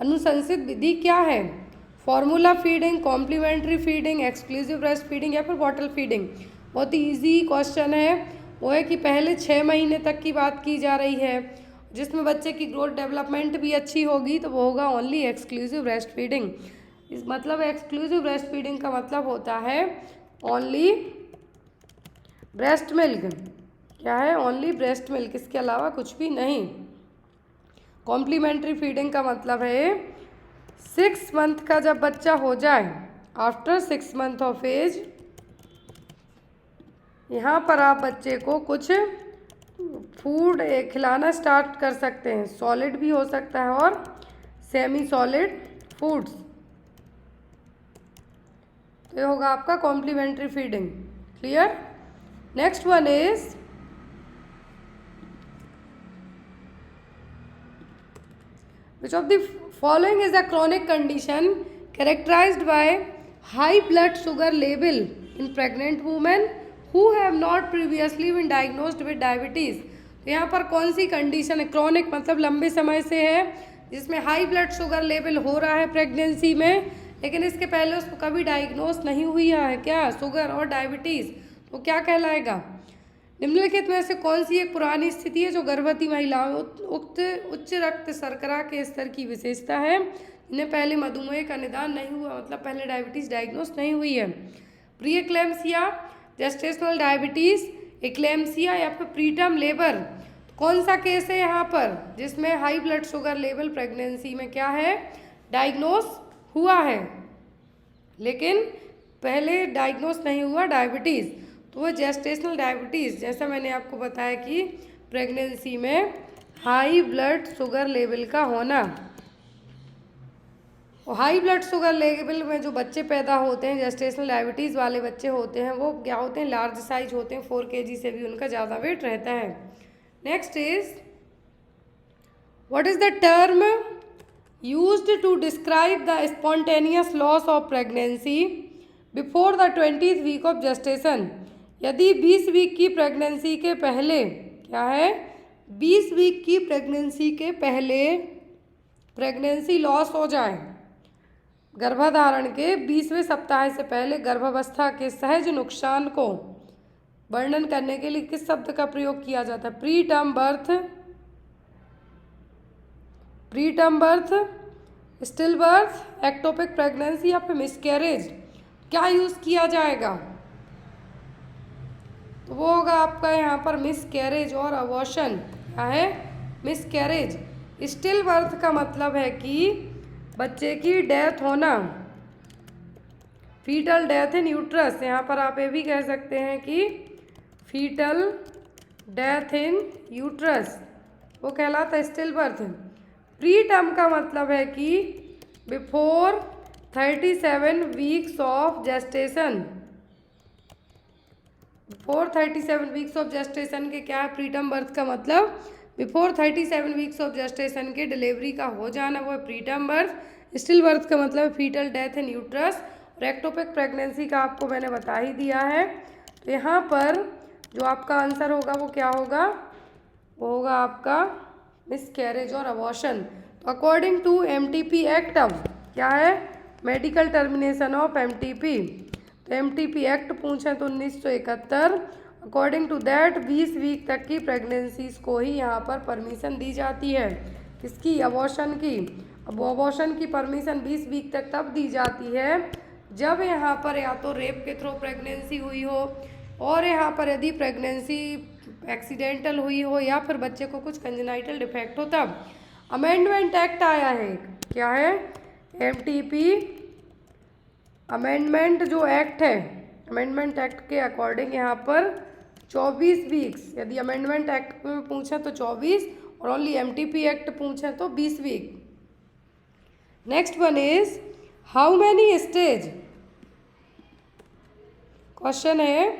अनुशंसित विधि क्या है? Formula feeding, complementary feeding, exclusive breast feeding या फिर बॉटल फीडिंग। बहुत ही ईजी क्वेश्चन है। वो है कि पहले 6 महीने तक की बात की जा रही है, जिसमें बच्चे की ग्रोथ डेवलपमेंट भी अच्छी होगी, तो वो होगा ओनली एक्सक्लूसिव ब्रेस्ट फीडिंग। इस मतलब एक्सक्लूसिव ब्रेस्ट फीडिंग का मतलब होता है ओनली ब्रेस्ट मिल्क। क्या है? ओनली ब्रेस्ट मिल्क, इसके अलावा कुछ भी नहीं। कॉम्प्लीमेंट्री फीडिंग का मतलब है 6 मंथ का जब बच्चा हो जाए, आफ्टर 6 मंथ ऑफ एज, यहाँ पर आप बच्चे को कुछ फूड खिलाना स्टार्ट कर सकते हैं। सॉलिड भी हो सकता है और सेमी सॉलिड फूड्स। तो ये होगा आपका complementary feeding. Clear? Next one is which of the following is a chronic condition characterized by high blood sugar level in pregnant women who have not previously been diagnosed with diabetes। तो यहाँ पर कौन सी condition है? Chronic मतलब लंबे समय से है, जिसमें हाई ब्लड शुगर लेवल हो रहा है प्रेगनेंसी में, लेकिन इसके पहले उसको कभी डायग्नोस नहीं हुई है क्या? शुगर और डायबिटीज़। तो क्या कहलाएगा? निम्नलिखित में से कौन सी एक पुरानी स्थिति है जो गर्भवती महिलाओं उक्त उच्च रक्त शर्करा के स्तर की विशेषता है, इन्हें पहले मधुमेह का निदान नहीं हुआ, मतलब पहले डायबिटीज़ डायग्नोस नहीं हुई है? Pre eclampsia, gestational diabetes, eclampsia या फिर प्रीटर्म लेबर। कौन सा केस है यहाँ पर जिसमें high blood sugar level pregnancy में क्या है? डायग्नोस हुआ है, लेकिन पहले डायग्नोस नहीं हुआ डायबिटीज़, तो वो जेस्टेशनल डायबिटीज़। जैसा मैंने आपको बताया कि प्रेगनेंसी में हाई ब्लड शुगर लेवल का होना, और हाई ब्लड शुगर लेवल में जो बच्चे पैदा होते हैं, जेस्टेशनल डायबिटीज़ वाले बच्चे होते हैं, वो क्या होते हैं? लार्ज साइज होते हैं, 4 kg से भी उनका ज़्यादा वेट रहता है। Next is what is the term used to describe the spontaneous loss of pregnancy before the 20th week of gestation. यदि 20 वीक की प्रेगनेंसी के पहले, क्या है? 20 वीक की प्रेगनेंसी के पहले प्रेगनेंसी लॉस हो जाए, गर्भाधारण के 20वें सप्ताह से पहले गर्भावस्था के सहज नुकसान को वर्णन करने के लिए किस शब्द का प्रयोग किया जाता है? Pre term birth, pre term birth, still birth, ectopic pregnancy या फिर मिसकैरेज। क्या यूज़ किया जाएगा? तो वो होगा आपका यहाँ पर मिसकैरेज और अबॉर्शन। क्या है? मिसकैरेज। स्टिल बर्थ का मतलब है कि बच्चे की डेथ होना, फीटल डेथ इन यूट्रस। यहाँ पर आप ये भी कह सकते हैं कि फीटल डेथ इन यूट्रस, वो कहलाता है स्टिल बर्थ। प्री टर्म का मतलब है कि before 37 weeks of gestation. Before 37 weeks of gestation के क्या है? प्रीटर्म बर्थ का मतलब बिफोर 37 वीक्स ऑफ जेस्टेशन के डिलीवरी का हो जाना, वो है प्रीटर्म बर्थ। स्टिल बर्थ का मतलब फीटल डेथ इन यूट्रस, और एक्टोपिक प्रेगनेंसी का आपको मैंने बता ही दिया है। तो यहाँ पर जो आपका आंसर होगा वो क्या होगा? वो होगा आपका मिसकैरेज और अबॉर्शन। तो अकॉर्डिंग टू MTP एक्ट, अब क्या है? Medical termination of MTP। तो MTP एक्ट पूछें तो 1971, अकॉर्डिंग टू दैट 20 वीक तक की प्रेगनेंसीज को ही यहाँ पर परमिशन दी जाती है। किसकी? अबॉर्शन की। अब अबॉर्शन की परमिशन 20 वीक तक तब दी जाती है जब यहाँ पर या तो रेप के थ्रू प्रेगनेंसी हुई हो, और यहाँ पर यदि प्रेगनेंसी एक्सीडेंटल हुई हो, या फिर बच्चे को कुछ कंजेनाइटल डिफेक्ट हो तब। अमेंडमेंट एक्ट आया है, क्या है? MTP अमेंडमेंट जो एक्ट है, अमेंडमेंट एक्ट के अकॉर्डिंग यहाँ पर 24 वीक्स, यदि अमेंडमेंट एक्ट में पूछे तो 24, और ओनली MTP एक्ट पूछे तो 20 week. Next one is how many stage. Question है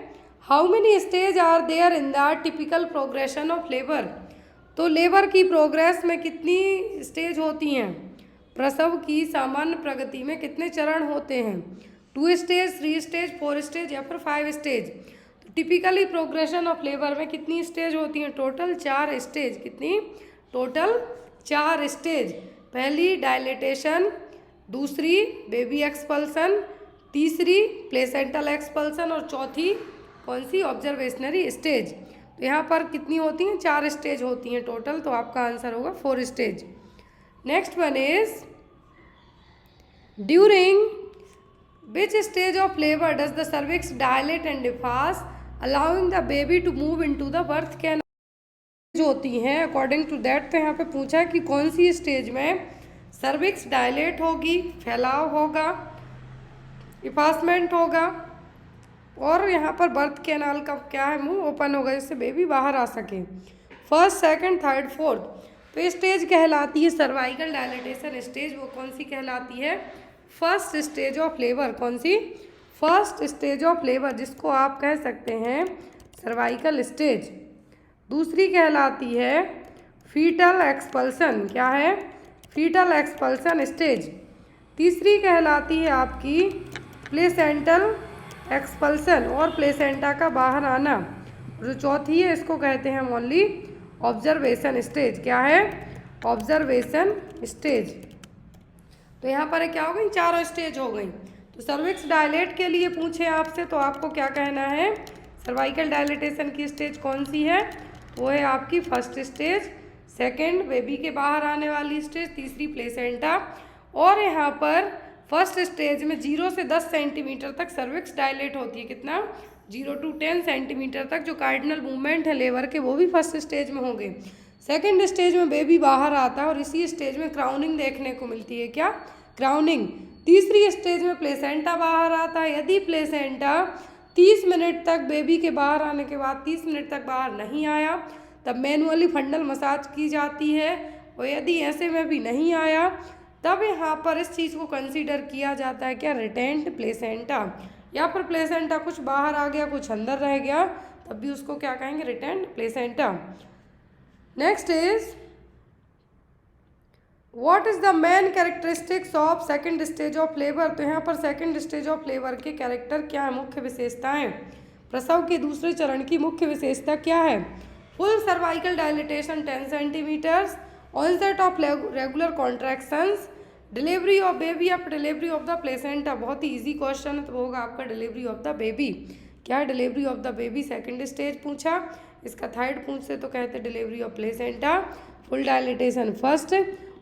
how many stage are there in the typical progression of labour. तो लेबर की प्रोग्रेस में कितनी स्टेज होती हैं? प्रसव की सामान्य प्रगति में कितने चरण होते हैं? 2 स्टेज, 3 स्टेज, 4 स्टेज या फिर 5 स्टेज। तो टिपिकली प्रोग्रेशन ऑफ लेबर में कितनी स्टेज होती हैं? Total 4 stage. कितनी? Total 4 stage. पहली डायलेटेशन, दूसरी बेबी एक्सपल्सन, तीसरी प्लेसेंटल एक्सपल्सन और चौथी कौन सी? ऑब्जर्वेशनरी स्टेज। तो यहाँ पर कितनी होती हैं? 4 स्टेज होती हैं टोटल, तो आपका आंसर होगा 4 stage. Next one is during which stage of labour does the cervix dilate and efface allowing the baby to move into the birth canal. जो होती हैं अकॉर्डिंग टू दैट, तो यहाँ पे पूछा है कि कौन सी स्टेज में सर्विक्स डायलेट होगी, फैलाव होगा, इफासमेंट होगा, और यहाँ पर बर्थ कैनाल का क्या है? मुंह ओपन होगा जिससे बेबी बाहर आ सके। First, second, third, fourth. तो ये स्टेज कहलाती है सर्वाइकल डायलेटेशन स्टेज। वो कौन सी कहलाती है? First stage of labour. कौन सी? फर्स्ट स्टेज ऑफ लेबर, जिसको आप कह सकते हैं सर्वाइकल स्टेज। दूसरी कहलाती है फीटल एक्सपल्सन। क्या है? Fetal expulsion stage. तीसरी कहलाती है आपकी प्लेसेंटल एक्सपल्सन और प्लेसेंटा का बाहर आना। जो चौथी है इसको कहते हैं ओनली ऑब्जर्वेशन स्टेज। क्या है? Observation stage. तो यहाँ पर क्या हो गई? 4 स्टेज हो गई। तो सर्विक्स डायलेट के लिए पूछे आपसे तो आपको क्या कहना है? सर्वाइकल डायलेटेशन की स्टेज कौन सी है? वो है आपकी फर्स्ट स्टेज, सेकंड बेबी के बाहर आने वाली स्टेज, तीसरी प्लेसेंटा। और यहाँ पर फर्स्ट स्टेज में 0 से 10 सेंटीमीटर तक सर्विक्स डायलेट होती है। कितना? 0 to 10 सेंटीमीटर तक जो कार्डिनल मूवमेंट है लेबर के, वो भी फर्स्ट स्टेज में होंगे। सेकंड स्टेज में बेबी बाहर आता है और इसी स्टेज में क्राउनिंग देखने को मिलती है। क्या? क्राउनिंग। तीसरी स्टेज में प्लेसेंटा बाहर आता है। यदि प्लेसेंटा 30 मिनट तक बेबी के बाहर आने के बाद 30 मिनट तक बाहर नहीं आया, तब मैनुअली फंडल मसाज की जाती है। और यदि ऐसे में भी नहीं आया, तब यहाँ पर इस चीज़ को कंसीडर किया जाता है क्या? Retained placenta. या फिर प्लेसेंटा कुछ बाहर आ गया, कुछ अंदर रह गया, तब भी उसको क्या कहेंगे? Retained placenta. Next is what is the main characteristics of second stage of labour. तो यहाँ पर सेकंड स्टेज ऑफ लेबर के कैरेक्टर क्या है? मुख्य विशेषताएं। प्रसव के दूसरे चरण की मुख्य विशेषता क्या है? Full cervical dilatation 10 centimetres, onset of regular contractions, delivery of baby after delivery of the placenta. बहुत ही इजी क्वेश्चन है, तो वो होगा आपका डिलीवरी ऑफ द बेबी। क्या है delivery of the baby? Second stage पूछा। इसका थर्ड पूछते तो कहते delivery of placenta. Full dilatation first,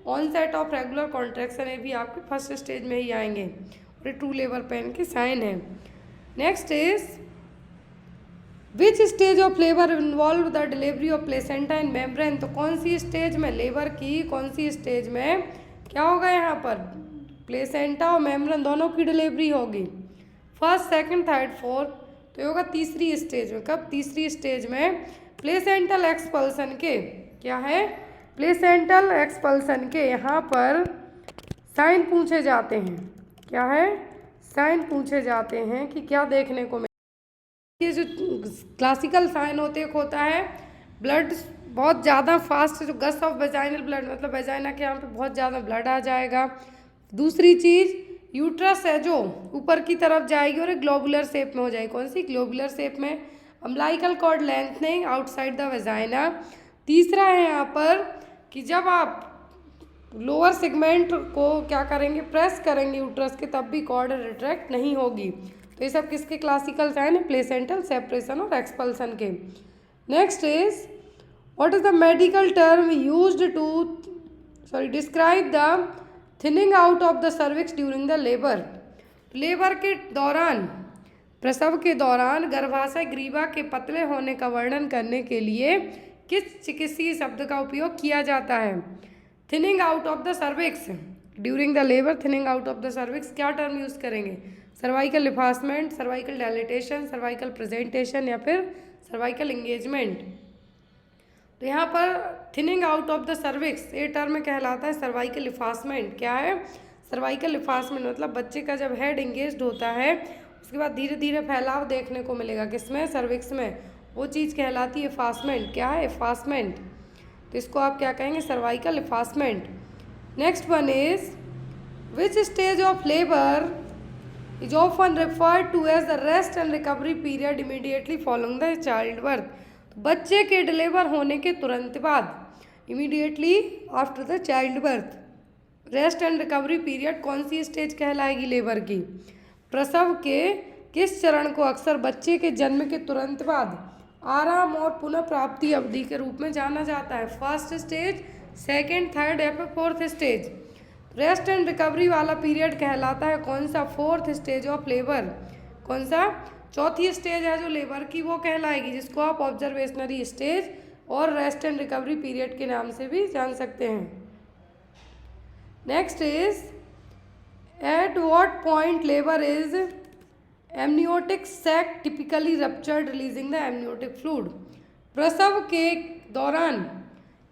onset of regular contraction, ये भी आपके फर्स्ट स्टेज में ही आएंगे। और ये ट्रू लेबर पेन के साइन है। Next is which stage of labour involve the delivery of placenta in membrane. तो कौन सी स्टेज में लेबर की कौन सी स्टेज में क्या होगा? यहाँ पर प्लेसेंटा और मेम्ब्रेन दोनों की डिलीवरी होगी। First, second, third, fourth. तो ये होगा तीसरी स्टेज में। कब? तीसरी स्टेज में प्लेसेंटल एक्सपल्सन के। क्या है? प्लेसेंटल एक्सपल्सन के यहाँ पर साइन पूछे जाते हैं। क्या है? साइन पूछे जाते हैं कि क्या देखने को। ये जो क्लासिकल साइन होते एक होता है ब्लड बहुत ज़्यादा फास्ट, जो गस ऑफ वेजाइनल ब्लड, मतलब वेजाइना के यहाँ पे बहुत ज़्यादा ब्लड आ जाएगा। दूसरी चीज़ यूट्रस है जो ऊपर की तरफ जाएगी और एक ग्लोबुलर शेप में हो जाएगी। कौन सी? ग्लोबुलर शेप में। Umbilical cord lengthening outside the vagina. तीसरा है यहाँ पर कि जब आप लोअर सेगमेंट को क्या करेंगे? प्रेस करेंगे यूट्रस के, तब भी कॉर्ड रिट्रैक्ट नहीं होगी। तो ये सब किसके क्लासिकल साइन है? प्लेसेंटल सेपरेशन और एक्सपल्सन के। Next is what is the medical term used to describe the thinning out of the cervix during the labour. Labour के दौरान, प्रसव के दौरान गर्भाशय ग्रीवा के पतले होने का वर्णन करने के लिए किस चिकित्सीय शब्द का उपयोग किया जाता है? Thinning out of the cervix during the labour. Thinning out of the cervix क्या टर्म यूज करेंगे? Cervical effacement, cervical dilatation, cervical presentation या फिर सर्वाइकल इंगेजमेंट। तो यहाँ पर thinning out of the cervix ये टर्म कहलाता है सर्वाइकल इफासमेंट। क्या है? सर्वाइकल इफासमेंट मतलब बच्चे का जब हेड इंगेज्ड होता है, उसके बाद धीरे धीरे फैलाव देखने को मिलेगा किसमें, सर्विक्स में। वो चीज़ कहलाती है एफासमेंट। क्या है? एफासमेंट। तो इसको आप क्या कहेंगे? Cervical effacement. Next one is which stage of labour is often referred to as the rest and recovery period immediately following the child birth. तो बच्चे के डिलीवर होने के तुरंत बाद, immediately after the child birth, rest and recovery period कौन सी stage कहलाएगी लेबर की? प्रसव के किस चरण को अक्सर बच्चे के जन्म के तुरंत बाद आराम और पुनः प्राप्ति अवधि के रूप में जाना जाता है? फर्स्ट स्टेज, सेकेंड, थर्ड या फिर fourth stage? Rest and recovery वाला पीरियड कहलाता है कौन सा? Fourth stage of labour. कौन सा? चौथी स्टेज है जो लेबर की, वो कहलाएगी, जिसको आप ऑब्जर्वेशनरी स्टेज और रेस्ट एंड रिकवरी पीरियड के नाम से भी जान सकते हैं। Next is at what point labour is amniotic sac typically ruptured releasing the amniotic fluid. प्रसव के दौरान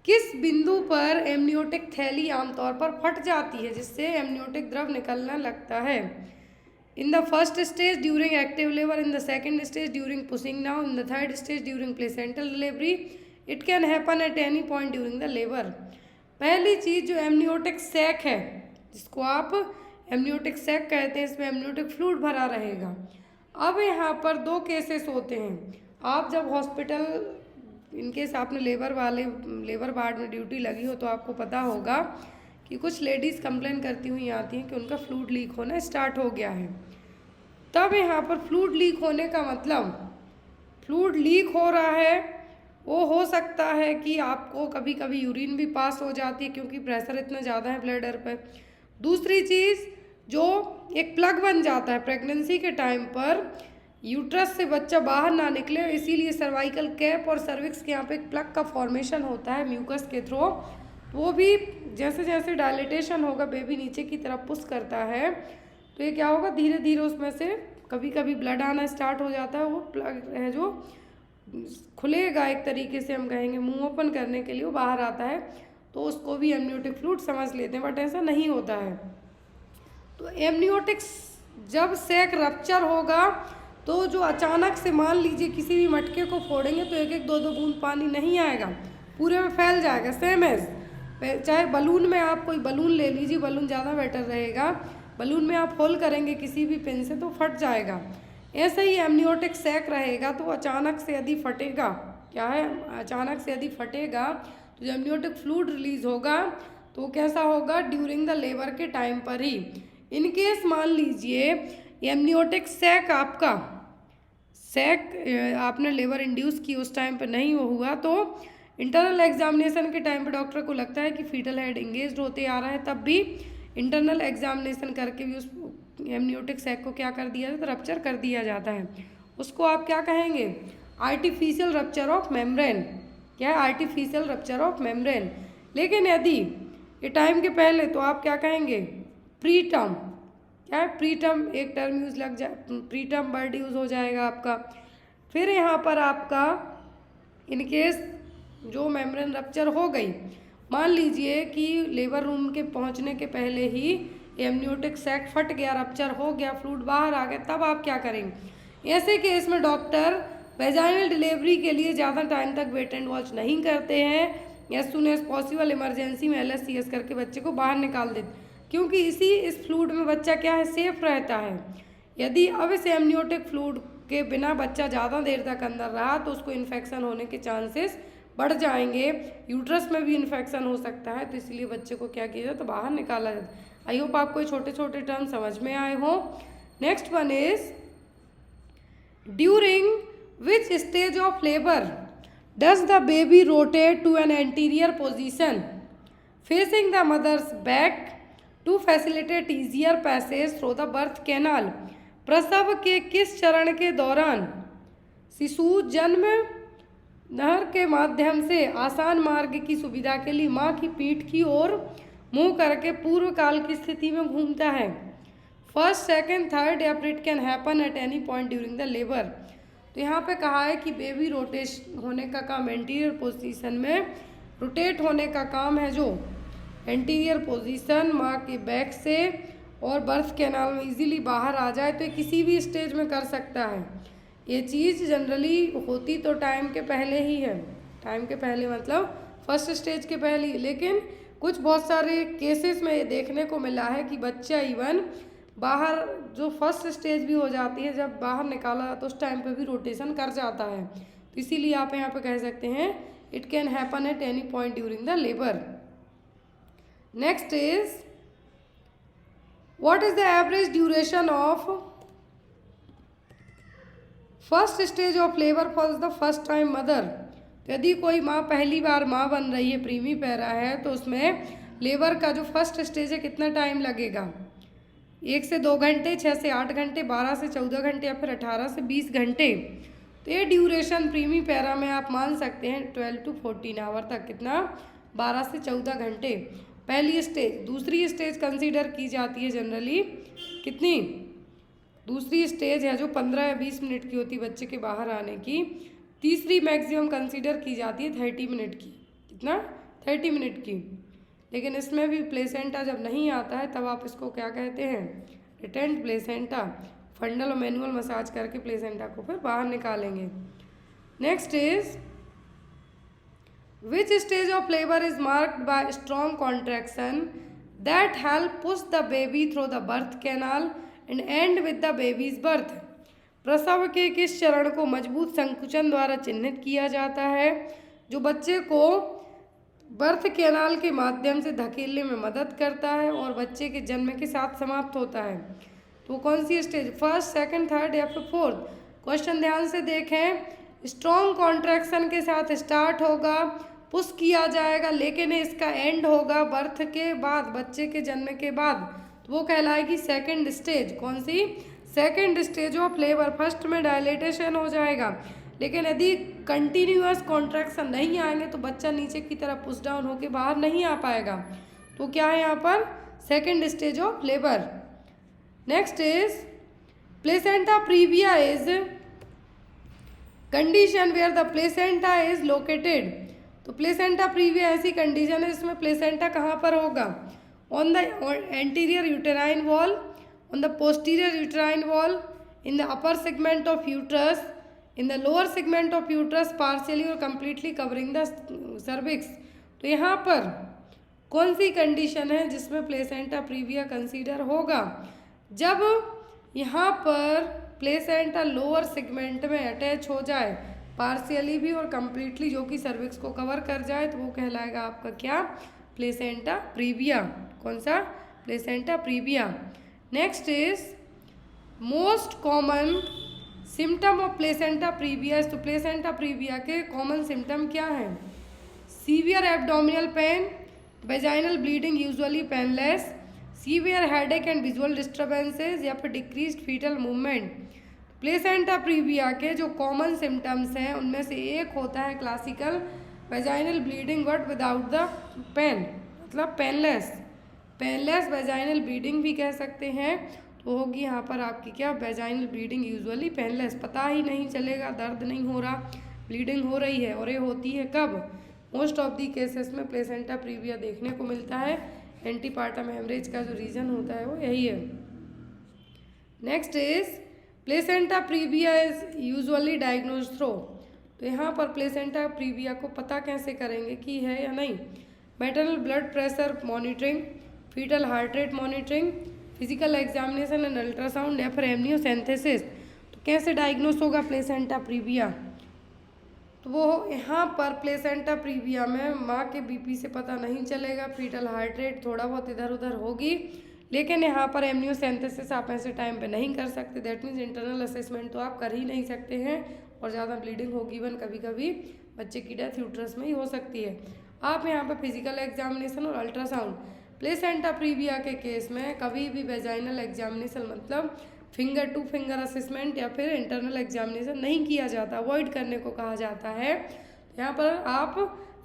किस बिंदु पर एमनियोटिक थैली आमतौर पर फट जाती है जिससे एमनियोटिक द्रव निकलने लगता है? In the first stage during active labour, in the second stage during pushing down, in the third stage during placental delivery, it can happen at any point during the labour. पहली चीज़ जो amniotic sac है, जिसको आप amniotic sac कहते हैं, इसमें amniotic fluid भरा रहेगा। अब यहाँ पर दो केसेस होते हैं। आप जब हॉस्पिटल, इनकेस आपने लेबर वार्ड में ड्यूटी लगी हो तो आपको पता होगा कि कुछ लेडीज़ कंप्लेन करती हुई आती हैं कि उनका फ्लूइड लीक होना स्टार्ट हो गया है। तब यहाँ पर फ्लूइड लीक होने का मतलब, फ्लूइड लीक हो रहा है, वो हो सकता है कि आपको कभी कभी यूरिन भी पास हो जाती है क्योंकि प्रेशर इतना ज़्यादा है ब्लडर पर। दूसरी चीज़, जो एक प्लग बन जाता है प्रेगनेंसी के टाइम पर, यूट्रस से बच्चा बाहर ना निकले, इसीलिए सर्वाइकल कैप और सर्विक्स के यहाँ पे एक प्लग का फॉर्मेशन होता है म्यूकस के थ्रू। वो भी जैसे जैसे डायलिटेशन होगा, बेबी नीचे की तरफ पुश करता है, तो ये क्या होगा, धीरे धीरे उसमें से कभी कभी ब्लड आना स्टार्ट हो जाता है। वो प्लग है जो खुलेगा, एक तरीके से हम कहेंगे मुंह ओपन करने के लिए वो बाहर आता है, तो उसको भी एमनियोटिक फ्लूइड समझ लेते हैं, बट ऐसा नहीं होता है। तो एमनियोटिक जब सैक रप्चर होगा तो जो अचानक से, मान लीजिए किसी भी मटके को फोड़ेंगे तो एक एक दो दो बूंद पानी नहीं आएगा, पूरे में फैल जाएगा। सेम एज चाहे बलून में, आप कोई बलून ले लीजिए, बलून ज़्यादा बेटर रहेगा, बलून में आप होल करेंगे किसी भी पिन से तो फट जाएगा। ऐसे ही एमनियोटिक सैक रहेगा तो अचानक से यदि फटेगा, क्या है, अचानक से यदि फटेगा तो जो एमनियोटिक फ्लूइड रिलीज होगा तो कैसा होगा, ड्यूरिंग द लेबर के टाइम पर ही। इनकेस मान लीजिए एमनियोटिक सैक आपका आपने लेबर इंड्यूस की, उस टाइम पर नहीं हुआ, तो इंटरनल एग्जामिनेशन के टाइम पे डॉक्टर को लगता है कि फीटल हेड एंगेज्ड होते आ रहा है, तब भी इंटरनल एग्जामिनेशन करके भी उस एमनियोटिक सैक को क्या कर दिया जाता है, रप्चर कर दिया जाता है। उसको आप क्या कहेंगे, आर्टिफिशियल रप्चर ऑफ मेम्ब्रेन। क्या है, आर्टिफिशियल रप्चर ऑफ मेम्ब्रेन। लेकिन यदि ये टाइम के पहले, तो आप क्या कहेंगे, प्री टर्म। क्या है, प्री टर्म, एक टर्म यूज लग जाए, प्री टर्म वर्ड यूज हो जाएगा आपका। फिर यहाँ पर आपका इनकेस जो मेम्ब्रेन रप्चर हो गई, मान लीजिए कि लेबर रूम के पहुँचने के पहले ही एमनियोटिक सैक फट गया, रप्चर हो गया, फ्लूइड बाहर आ गया, तब आप क्या करेंगे? ऐसे केस में डॉक्टर वेजाइनल डिलीवरी के लिए ज़्यादा टाइम तक वेट एंड वॉच नहीं करते हैं, as soon as possible emergency में LSCS करके बच्चे को बाहर निकाल देते, क्योंकि इस फ्लूइड में बच्चा क्या है, सेफ रहता है। यदि अब इस एमनियोटिक फ्लूइड के बिना बच्चा ज़्यादा देर तक अंदर रहा तो उसको इन्फेक्शन होने के चांसेस बढ़ जाएंगे, यूट्रस में भी इन्फेक्शन हो सकता है, तो इसलिए बच्चे को क्या किया जाता है, तो बाहर निकाला जाता है। आई होप आपको छोटे छोटे टर्म समझ में आए हो। Next one is during which stage of labour does the baby rotate to an anterior position facing the mother's back to facilitate easier passage through the birth canal. प्रसव के किस चरण के दौरान शिशु जन्म नहर के माध्यम से आसान मार्ग की सुविधा के लिए माँ की पीठ की ओर मुंह करके पूर्व काल की स्थिति में घूमता है? फर्स्ट, सेकंड, थर्ड, या फिर it can happen at any point during the labour. तो यहाँ पे कहा है कि बेबी रोटेशन होने का काम, एंटीरियर पोजीशन में रोटेट होने का काम है, जो एंटीरियर पोजीशन माँ के बैक से और बर्थ कैनाल में इजीली बाहर आ जाए तो ये किसी भी स्टेज में कर सकता है। ये चीज़ जनरली होती तो टाइम के पहले ही है, टाइम के पहले मतलब फर्स्ट स्टेज के पहले ही, लेकिन कुछ बहुत सारे केसेस में ये देखने को मिला है कि बच्चा इवन बाहर जो फर्स्ट स्टेज भी हो जाती है, जब बाहर निकाला तो उस टाइम पे भी रोटेशन कर जाता है। तो इसीलिए आप यहाँ पे कह सकते हैं it can happen at any point during the labour. Next is what is the average duration of first stage of labour for the first time mother. यदि कोई माँ पहली बार माँ बन रही है, प्रीमी पैरा है, तो उसमें लेबर का जो फर्स्ट स्टेज है कितना टाइम लगेगा? 1 से 2 घंटे, 6 से 8 घंटे, 12 से 14 घंटे या फिर 18 से 20 घंटे। तो ये ड्यूरेशन प्रीमी पैरा में आप मान सकते हैं 12 to 14 आवर तक, कितना? 12 से 14 घंटे पहली स्टेज। दूसरी स्टेज कंसीडर की जाती है जनरली कितनी? दूसरी स्टेज है जो 15 या 20 मिनट की होती है बच्चे के बाहर आने की। तीसरी मैक्सिमम कंसीडर की जाती है 30 मिनट की, कितना? 30 मिनट की। लेकिन इसमें भी प्लेसेंटा जब नहीं आता है तब आप इसको क्या कहते हैं? Retained placenta. फंडल और मैनुअल मसाज करके प्लेसेंटा को फिर बाहर निकालेंगे। Next is which stage of labour is marked by strong contraction that help push the baby through the birth canal and and with the babies birth. प्रसव के किस चरण को मजबूत संकुचन द्वारा चिन्हित किया जाता है जो बच्चे को बर्थ कैनाल के माध्यम से धकेलने में मदद करता है और बच्चे के जन्म के साथ समाप्त होता है? तो कौन सी स्टेज? फर्स्ट, सेकंड, थर्ड या फिर फोर्थ? क्वेश्चन ध्यान से देखें। स्ट्रॉन्ग कॉन्ट्रैक्शन के साथ स्टार्ट होगा, पुश किया जाएगा, लेकिन इसका एंड होगा बर्थ के बाद, बच्चे के जन्म के बाद, तो वो कहलाएगी सेकंड स्टेज। कौन सी? Second stage of labour. First में डायलेटेशन हो जाएगा, लेकिन यदि कंटिन्यूअस कॉन्ट्रैक्शन नहीं आएंगे तो बच्चा नीचे की तरफ पुश डाउन होकर बाहर नहीं आ पाएगा। तो क्या है यहाँ पर? Second stage of labour. Next is placenta previa is condition where the placenta is located. तो प्लेसेंटा प्रीविया ऐसी कंडीशन है जिसमें प्लेसेंटा कहाँ पर होगा? On the anterior uterine wall, on the posterior uterine wall, in the upper segment of uterus, in the lower segment of uterus, partially or completely covering the cervix। तो यहाँ पर कौन सी कंडीशन है जिसमें प्लेसेंटा प्रीविया कंसीडर होगा? जब यहाँ पर प्लेसेंटा लोअर सेगमेंट में अटैच हो जाए, पार्शियली भी और कंप्लीटली, जो कि सर्विक्स को कवर कर जाए, तो वो कहलाएगा आपका क्या? Placenta previa. कौन सा? Placenta previa. Next is most common symptom of placenta previa. तो प्लेसेंटा प्रीविया के कॉमन सिम्टम क्या हैं? Severe abdominal pain, vaginal bleeding usually painless, severe headache and visual disturbances या फिर decreased fetal movement. Placenta previa के जो common symptoms हैं उनमें से एक होता है classical vaginal bleeding but without the pain, मतलब पेनलेस। पेनलेस वेजाइनल ब्लीडिंग भी कह सकते हैं। तो होगी यहाँ पर आपकी क्या? वेजाइनल ब्लीडिंग यूजुअली पेनलेस, पता ही नहीं चलेगा, दर्द नहीं हो रहा, ब्लीडिंग हो रही है। और ये होती है कब? मोस्ट ऑफ दी केसेस में प्लेसेंटा प्रीविया देखने को मिलता है। एंटीपार्टम हेमरेज का जो रीज़न होता है वो यही है। Next is placenta previa is usually diagnose through. तो यहाँ पर प्लेसेंटा प्रीविया को पता कैसे करेंगे कि है या नहीं? Maternal blood pressure monitoring, fetal heart rate monitoring, physical examination and ultrasound या फिर एमनियोसेंथेसिस। तो कैसे डायग्नोस होगा प्लेसेंटा प्रीविया? तो वो यहाँ पर प्लेसेंटा प्रीविया में माँ के बीपी से पता नहीं चलेगा, फीटल हार्ट रेट थोड़ा बहुत इधर उधर होगी, लेकिन यहाँ पर एमनियोसेंथेसिस आप ऐसे टाइम पे नहीं कर सकते। दैट मीन्स इंटरनल असेसमेंट तो आप कर ही नहीं सकते हैं, और ज़्यादा ब्लीडिंग होगी, इवन कभी कभी बच्चे की डेथ यूट्रस में ही हो सकती है। आप यहाँ पर फिजिकल एग्जामिनेशन और अल्ट्रासाउंड, प्लेसेंटा प्रीविया के केस में कभी भी वेजाइनल एग्जामिनेशन मतलब फिंगर टू फिंगर असेसमेंट या फिर इंटरनल एग्जामिनेशन नहीं किया जाता, अवॉइड करने को कहा जाता है। तो यहाँ पर आप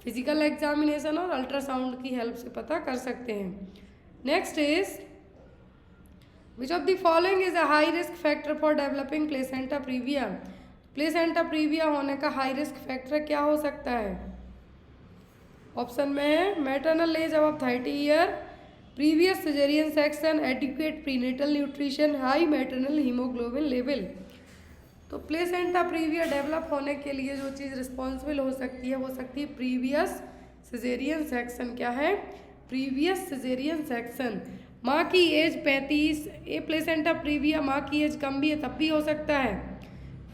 फिजिकल एग्जामिनेशन और अल्ट्रासाउंड की हेल्प से पता कर सकते हैं। Next is which of the following is a high risk factor for developing placenta previa. Placenta previa होने का हाई रिस्क फैक्टर क्या हो सकता है? ऑप्शन में है maternal age above 30 year, previous caesarean section, adequate prenatal nutrition, high maternal haemoglobin level. तो placenta previa develop होने के लिए जो चीज़ रिस्पॉन्सिबल हो सकती है वो सकती है प्रीवियस सिजेरियन सेक्शन। क्या है? Previous caesarean section. माँ की एज 35, ए प्लेसेंटा प्रीविया माँ की एज कम भी है तब भी हो सकता है।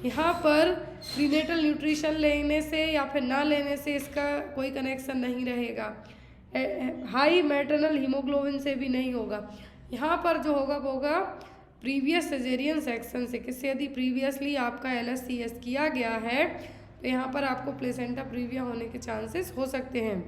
यहाँ पर प्रीनेटल न्यूट्रिशन लेने से या फिर ना लेने से इसका कोई कनेक्शन नहीं रहेगा। हाई मैटरनल हीमोग्लोबिन से भी नहीं होगा। यहाँ पर जो होगा वो होगा प्रीवियस सिजेरियन सेक्शन से। किससे? यदि प्रीवियसली आपका LSCS किया गया है तो यहाँ पर आपको प्लेसेंटा प्रीविया होने के चांसेस हो सकते हैं।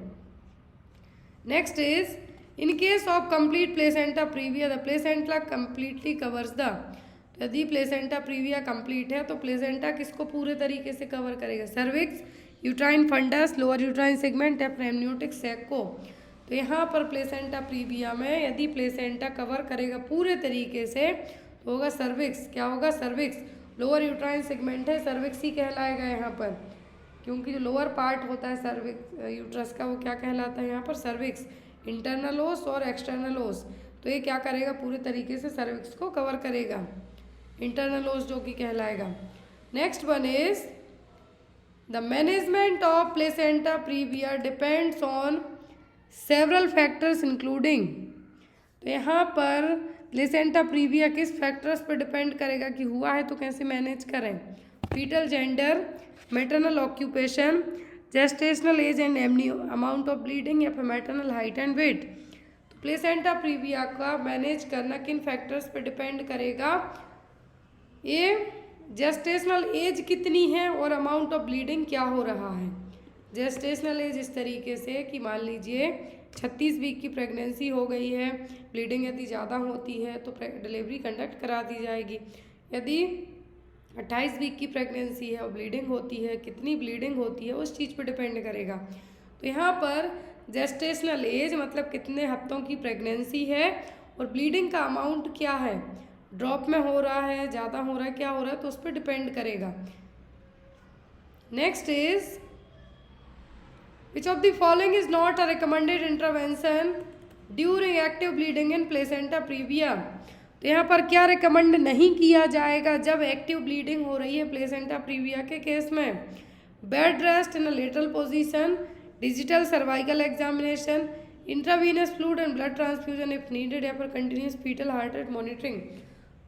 Next is in case of complete placenta previa the placenta completely covers the. यदि प्लेसेंटा प्रीविया कंप्लीट है तो प्लेसेंटा किसको पूरे तरीके से कवर करेगा? Cervix, uterine fundus, lower uterine segment या एमनियोटिक सैक को। तो यहाँ पर प्लेसेंटा प्रीविया में यदि प्लेसेंटा कवर करेगा पूरे तरीके से तो होगा सर्विक्स। क्या होगा? सर्विक्स। लोअर यूट्राइन सेगमेंट है, सर्विक्स ही कहलाएगा यहाँ पर, क्योंकि जो लोअर पार्ट होता है सर्विक्स यूट्रस का वो क्या कहलाता है यहाँ पर? सर्विक्स। इंटरनल ओस और एक्सटर्नल ओस, तो ये क्या करेगा? पूरे तरीके से सर्विक्स को कवर करेगा। इंटरनल ओस जो कि कहलाएगा। Next one is the management of placenta previa depends on several factors including. तो यहाँ पर प्लेसेंटा प्रीविया किस फैक्टर्स पर डिपेंड करेगा कि हुआ है तो कैसे मैनेज करें? Fetal gender, maternal occupation, gestational age and amount of bleeding या फिर मैटरनल हाइट एंड वेट। तो प्लेसेंटा प्रीविया का मैनेज करना किन फैक्टर्स पर डिपेंड करेगा? ये जेस्टेशनल एज कितनी है और अमाउंट ऑफ ब्लीडिंग क्या हो रहा है। जेस्टेशनल एज इस तरीके से कि मान लीजिए 36 वीक की प्रेगनेंसी हो गई है, ब्लीडिंग यदि ज़्यादा होती है तो डिलीवरी कंडक्ट करा दी जाएगी। यदि 28 वीक की प्रेगनेंसी है और ब्लीडिंग होती है, कितनी ब्लीडिंग होती है उस चीज़ पर डिपेंड करेगा। तो यहाँ पर जेस्टेशनल एज मतलब कितने हफ्तों की प्रेगनेंसी है और ब्लीडिंग का अमाउंट क्या है, ड्रॉप में हो रहा है, ज़्यादा हो रहा है, क्या हो रहा है, तो उस पर डिपेंड करेगा। Next is which of the following is not a recommended intervention during active bleeding in placenta previa. तो यहाँ पर क्या रिकमेंड नहीं किया जाएगा जब एक्टिव ब्लीडिंग हो रही है प्लेसेंटा प्रीविया के केस में? Bed rest in a lateral position, digital cervical examination, intravenous fluid and blood transfusion if needed या फिर continuous fetal heart rate monitoring.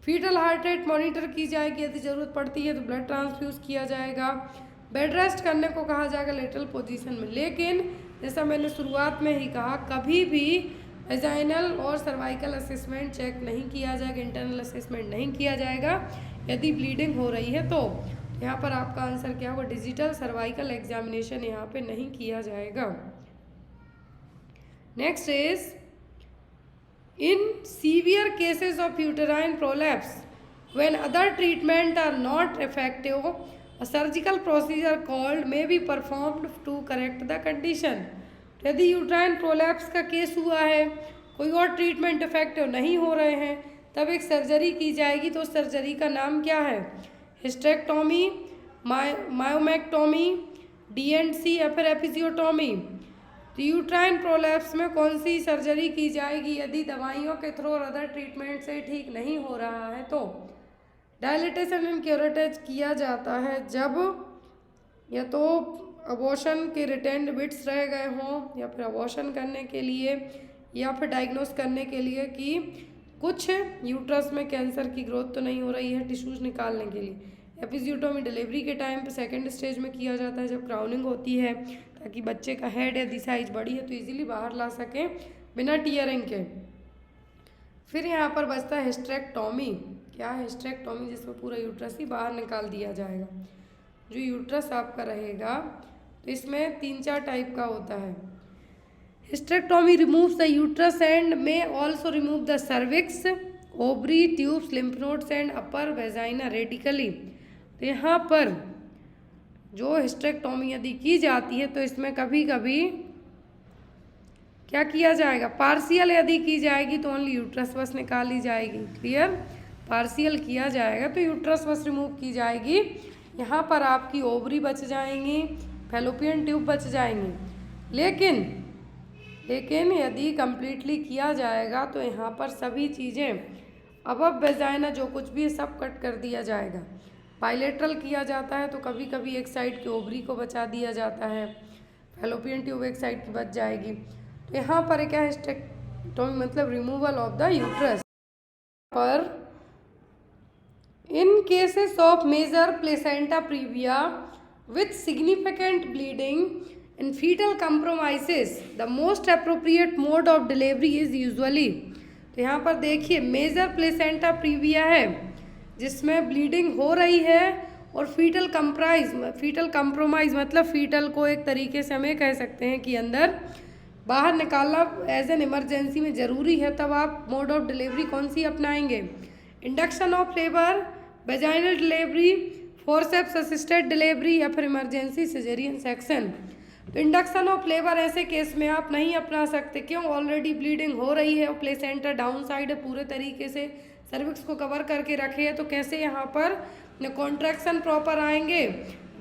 Fetal heart rate monitor की जाएगी, यदि ज़रूरत पड़ती है तो ब्लड ट्रांसफ्यूज किया जाएगा। बेड रेस्ट करने को कहा जाएगा लेटरल पोजीशन में। लेकिन जैसा मैंने शुरुआत में ही कहा, कभी भी वेजाइनल और सर्वाइकल असेसमेंट चेक नहीं किया जाएगा, इंटरनल असेसमेंट नहीं किया जाएगा यदि ब्लीडिंग हो रही है तो। यहाँ पर आपका आंसर क्या होगा? डिजिटल सर्वाइकल एग्जामिनेशन यहाँ पे नहीं किया जाएगा। Next is in severe cases of uterine prolapse when other treatment are not effective a surgical procedure called may be performed to correct the condition। यदि यूट्राइन प्रोलैप्स का case हुआ है, कोई और ट्रीटमेंट इफेक्टिव नहीं हो रहे हैं, तब एक सर्जरी की जाएगी। तो सर्जरी का नाम क्या है? हिस्टेक्टोमी, मायोमेक्टोमी, DNC या फिर एपिजियोटोमी। तो यूट्राइन प्रोलैप्स में कौन सी सर्जरी की जाएगी यदि दवाइयों के थ्रू और अदर ट्रीटमेंट से ठीक नहीं हो रहा है? तो डायलिटेशन एंड क्यूरेटेज किया जाता है जब या तो अबॉर्शन के रिटेंड बिट्स रह गए हों या फिर अबॉर्शन करने के लिए या फिर डायग्नोस करने के लिए कि कुछ यूट्रस में कैंसर की ग्रोथ तो नहीं हो रही है, टिश्यूज निकालने के लिए। एपिजियोटोमी डिलीवरी के टाइम पे सेकंड स्टेज में किया जाता है जब क्राउनिंग होती है, ताकि बच्चे का हेड यदि साइज बड़ी है तो इजीली बाहर ला सकें बिना टीयरिंग के। फिर यहाँ पर बचता है हिस्टेरेक्टोमी। क्या है हिस्टेरेक्टोमी? जिसमें पूरा यूट्रस ही बाहर निकाल दिया जाएगा। जो यूट्रस आपका रहेगा तो इसमें 3-4 टाइप का होता है। Hysterectomy removes the uterus and may also remove the cervix, ovary, tubes, lymph nodes and upper vagina radically. तो यहाँ पर जो हिस्टेरेक्टोमी यदि की जाती है तो इसमें कभी कभी क्या किया जाएगा? पार्शियल यदि की जाएगी तो ओनली यूट्रस बस निकाली जाएगी। क्लियर? पार्शियल किया जाएगा तो यूट्रस बस रिमूव की जाएगी। यहाँ पर आपकी ओवरी बच जाएंगी, फैलोपियन ट्यूब बच जाएंगी। लेकिन लेकिन यदि कम्प्लीटली किया जाएगा तो यहाँ पर सभी चीज़ें अबव वेजाइना जो कुछ भी है सब कट कर दिया जाएगा। बाइलेटरल किया जाता है तो कभी कभी एक साइड की ओवरी को बचा दिया जाता है, फैलोपियन ट्यूब एक साइड की बच जाएगी। तो यहाँ पर क्या है, स्टेक्टोमी मतलब रिमूवल ऑफ द यूट्रस। पर in cases of major placenta praevia with significant bleeding in foetal compromises the most appropriate mode of delivery is usually. तो यहाँ पर देखिए मेजर प्लेसेंटा प्रीविया है जिसमें ब्लीडिंग हो रही है और फीटल कंप्रोमाइज मतलब फीटल को एक तरीके से हमें कह सकते हैं कि अंदर बाहर निकालना एज एन इमरजेंसी में ज़रूरी है, तब आप मोड ऑफ डिलीवरी कौन सी अपनाएंगे, induction of labour, vaginal delivery, forceps assisted delivery या फिर इमरजेंसी सिजेरियन सेक्शन। तो इंडक्शन ऑफ लेबर ऐसे केस में आप नहीं अपना सकते, क्यों, ऑलरेडी ब्लीडिंग हो रही है और प्लेसेंटा डाउन साइड है, पूरे तरीके से सर्विक्स को कवर करके रखे है, तो कैसे यहाँ पर न कॉन्ट्रैक्शन प्रॉपर आएंगे,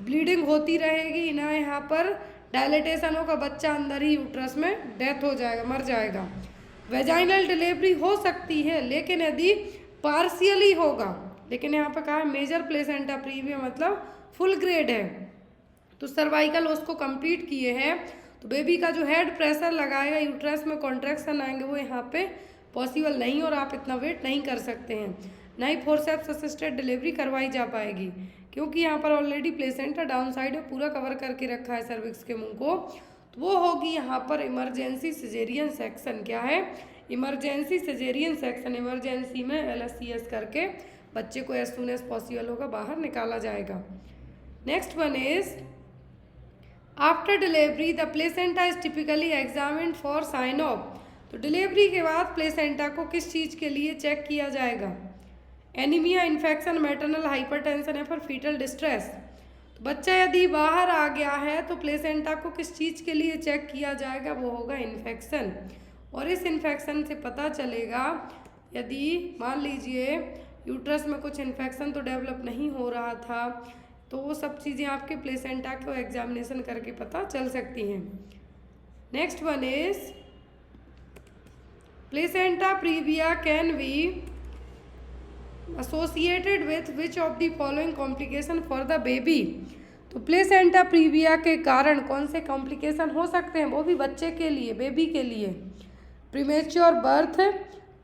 ब्लीडिंग होती रहेगी ना, यहाँ पर डायलिटेशन होगा, बच्चा अंदर ही यूट्रस में डेथ हो जाएगा, मर जाएगा। वेजाइनल डिलीवरी हो सकती है लेकिन यदि पार्शियली होगा, लेकिन यहाँ पर कहा है मेजर प्लेसेंटा प्रीविया मतलब फुल ग्रेड है, तो सर्वाइकल उसको कंप्लीट किए हैं, तो बेबी का जो हेड प्रेशर लगाएगा, यूट्रस में कॉन्ट्रैक्शन आएंगे, वो यहाँ पे पॉसिबल नहीं और आप इतना वेट नहीं कर सकते हैं, ना ही फोर्सेप्स असिस्टेड डिलीवरी करवाई जा पाएगी, क्योंकि यहाँ पर ऑलरेडी प्लेसेंटा डाउन साइड में पूरा कवर करके रखा है सर्विक्स के मुंह को, तो वो होगी यहाँ पर इमरजेंसी सिजेरियन सेक्शन। क्या है, इमरजेंसी सिजेरियन सेक्शन। इमरजेंसी में LSCS करके बच्चे को एज सून एज पॉसिबल होगा बाहर निकाला जाएगा। Next one is after delivery the placenta is typically examined for sign of. तो डिलीवरी के बाद प्लेसेंटा को किस चीज़ के लिए चेक किया जाएगा, एनीमिया, इन्फेक्शन, मैटरनल हाइपरटेंशन या फिर फीटल डिस्ट्रेस। तो बच्चा यदि बाहर आ गया है तो प्लेसेंटा को किस चीज़ के लिए चेक किया जाएगा, वो होगा इन्फेक्शन, और इस इन्फेक्शन से पता चलेगा यदि मान लीजिए यूट्रस में कुछ इन्फेक्शन तो डेवलप नहीं हो रहा था, तो वो सब चीज़ें आपके प्लेसेंटा को एग्जामिनेशन करके पता चल सकती हैं। Next one is placenta previa can be associated with which of the following complication for the baby. तो प्लेसेंटा प्रीविया के कारण कौन से कॉम्प्लिकेशन हो सकते हैं, वो भी बच्चे के लिए, बेबी के लिए, premature birth,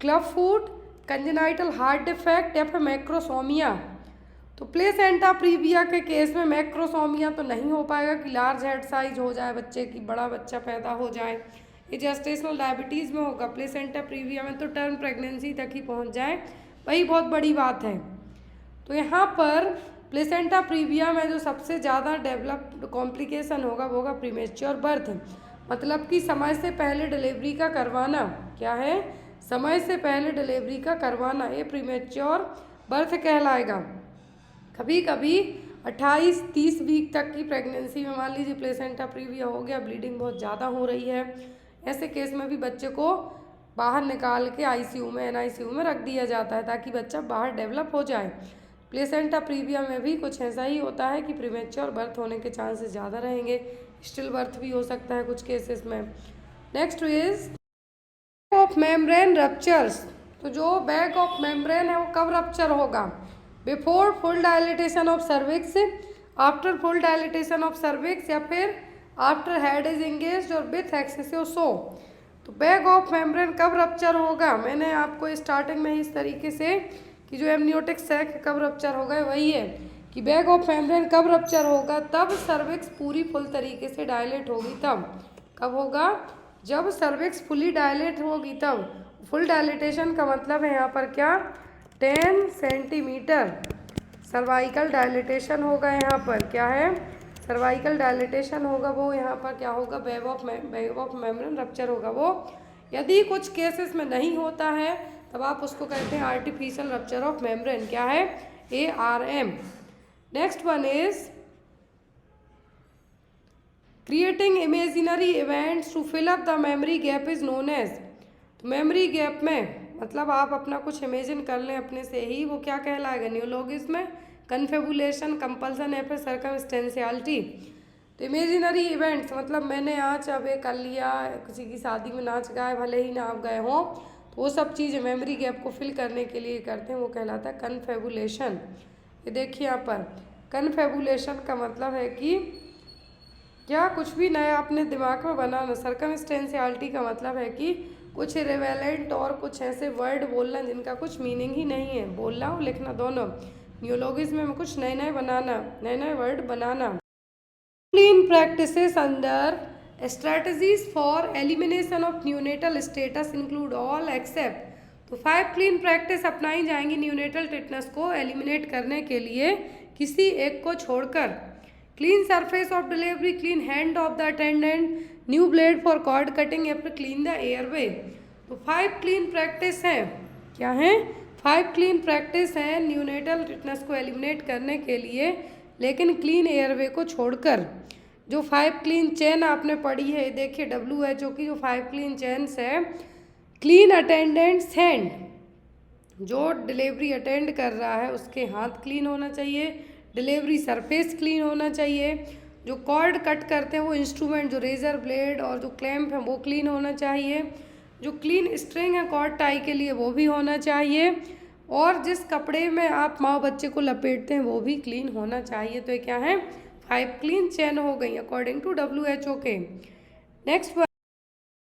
club foot, congenital heart defect या फिर मैक्रोसोमिया। तो प्लेसेंटा प्रीविया के केस में मैक्रोसोमिया तो नहीं हो पाएगा कि लार्ज हेड साइज हो जाए बच्चे की, बड़ा बच्चा पैदा हो जाए, ये जेस्टेशनल डायबिटीज़ में होगा। प्लेसेंटा प्रीविया में तो टर्म प्रेगनेंसी तक ही पहुंच जाए, वही बहुत बड़ी बात है। तो यहाँ पर प्लेसेंटा प्रीविया में जो सबसे ज़्यादा डेवलप्ड कॉम्प्लिकेशन होगा वो होगा प्रीमेच्योर बर्थ, मतलब कि समय से पहले डिलीवरी का करवाना। क्या है, समय से पहले डिलीवरी का करवाना, ये प्रीमेच्योर बर्थ कहलाएगा। कभी कभी 28-30 वीक तक की प्रेगनेंसी में मान लीजिए प्लेसेंटा प्रीविया हो गया, ब्लीडिंग बहुत ज़्यादा हो रही है, ऐसे केस में भी बच्चे को बाहर निकाल के ICU में, NICU में रख दिया जाता है ताकि बच्चा बाहर डेवलप हो जाए। प्लेसेंटा प्रीविया में भी कुछ ऐसा ही होता है कि प्रीमेच्योर बर्थ होने के चांसेस ज़्यादा रहेंगे, स्टिल बर्थ भी हो सकता है कुछ केसेस में। Next is of membrane ruptures. तो जो बैग ऑफ मेम्ब्रेन है वो कब रप्चर होगा, before full dilatation of cervix, after full dilatation of cervix या फिर आफ्टर हेड इज एंगेज्ड और विथ एक्सेसिव सो। तो बैग ऑफ मेम्ब्रेन कब रप्चर होगा, मैंने आपको स्टार्टिंग में ही इस तरीके से कि जो एमनियोटिक सैक कब रप्चर होगा वही है कि बैग ऑफ मेम्ब्रेन कब रप्चर होगा, तब सर्विक्स पूरी फुल तरीके से डायलेट होगी। तब कब होगा, जब सर्विक्स फुली डायलेट होगी तब। फुल डायलिटेशन का मतलब है यहाँ पर क्या, 10 सेंटीमीटर सर्वाइकल डायलिटेशन होगा। यहाँ पर क्या है, सर्वाइकल डायलिटेशन होगा, वो यहाँ पर क्या होगा, बैग ऑफ मेम्ब्रेन रप्चर होगा। वो यदि कुछ केसेस में नहीं होता है तब आप उसको कहते हैं आर्टिफिशियल रप्चर ऑफ मेम्ब्रेन। क्या है, ARM। Next one is creating imaginary events to fill up the memory gap is known as. तो मेमोरी गैप में मतलब आप अपना कुछ इमेजिन कर लें अपने से ही, वो क्या कहलाएगा, न्यूलोगिज्म, कन्फेबुलेशन, कंपल्सन या फिर सर्कमस्टेंशियलिटी। तो इमेजिनरी इवेंट्स मतलब मैंने आज अब ये कर लिया, किसी की शादी में नाच गाए, भले ही ना आप गए हों, तो वो सब चीज़ें मेमोरी गैप को फिल करने के लिए करते हैं, वो कहलाता है कन्फेबुलेशन। ये देखिए यहाँ पर कन्फेबुलेशन का मतलब है कि क्या कुछ भी नया अपने दिमाग में बनाना। सर्कमस्टेंशियलिटी का मतलब है कि कुछ रिवेलेंट और कुछ ऐसे वर्ड बोलना जिनका कुछ मीनिंग ही नहीं है, बोलना और लिखना दोनों। न्यूलोगिज्म में कुछ नए नए बनाना, नए नए word banana. Clean practices under strategies for elimination of neonatal status include all except, तो 5 क्लीन प्रैक्टिस अपनाई जाएंगी न्यूनेटल टिटनेस को एलिमिनेट करने के लिए किसी एक को छोड़कर। Clean surface of delivery, clean hand of the attendant, new blade for cord cutting या फिर क्लीन द एयरवे। तो 5 क्लीन प्रैक्टिस हैं, क्या हैं? 5 क्लीन प्रैक्टिस हैं न्यूनेटल टिटनेस को एलिमिनेट करने के लिए, लेकिन क्लीन एयरवे को छोड़कर। जो 5 क्लीन चेन आपने पढ़ी है, देखिए WHO की जो 5 क्लीन चेन्स है, क्लीन अटेंडेंट्स हैंड, जो डिलीवरी अटेंड कर रहा है उसके हाथ क्लीन होना चाहिए, डिलीवरी सरफेस क्लीन होना चाहिए, जो कॉर्ड कट करते हैं वो इंस्ट्रूमेंट, जो रेजर ब्लेड और जो क्लैंप है वो क्लीन होना चाहिए, जो क्लीन स्ट्रिंग है कॉर्ड टाई के लिए वो भी होना चाहिए, और जिस कपड़े में आप माँ बच्चे को लपेटते हैं वो भी क्लीन होना चाहिए। तो ये क्या है? 5 क्लीन चेन हो गई अकॉर्डिंग टू WHO के। नेक्स्ट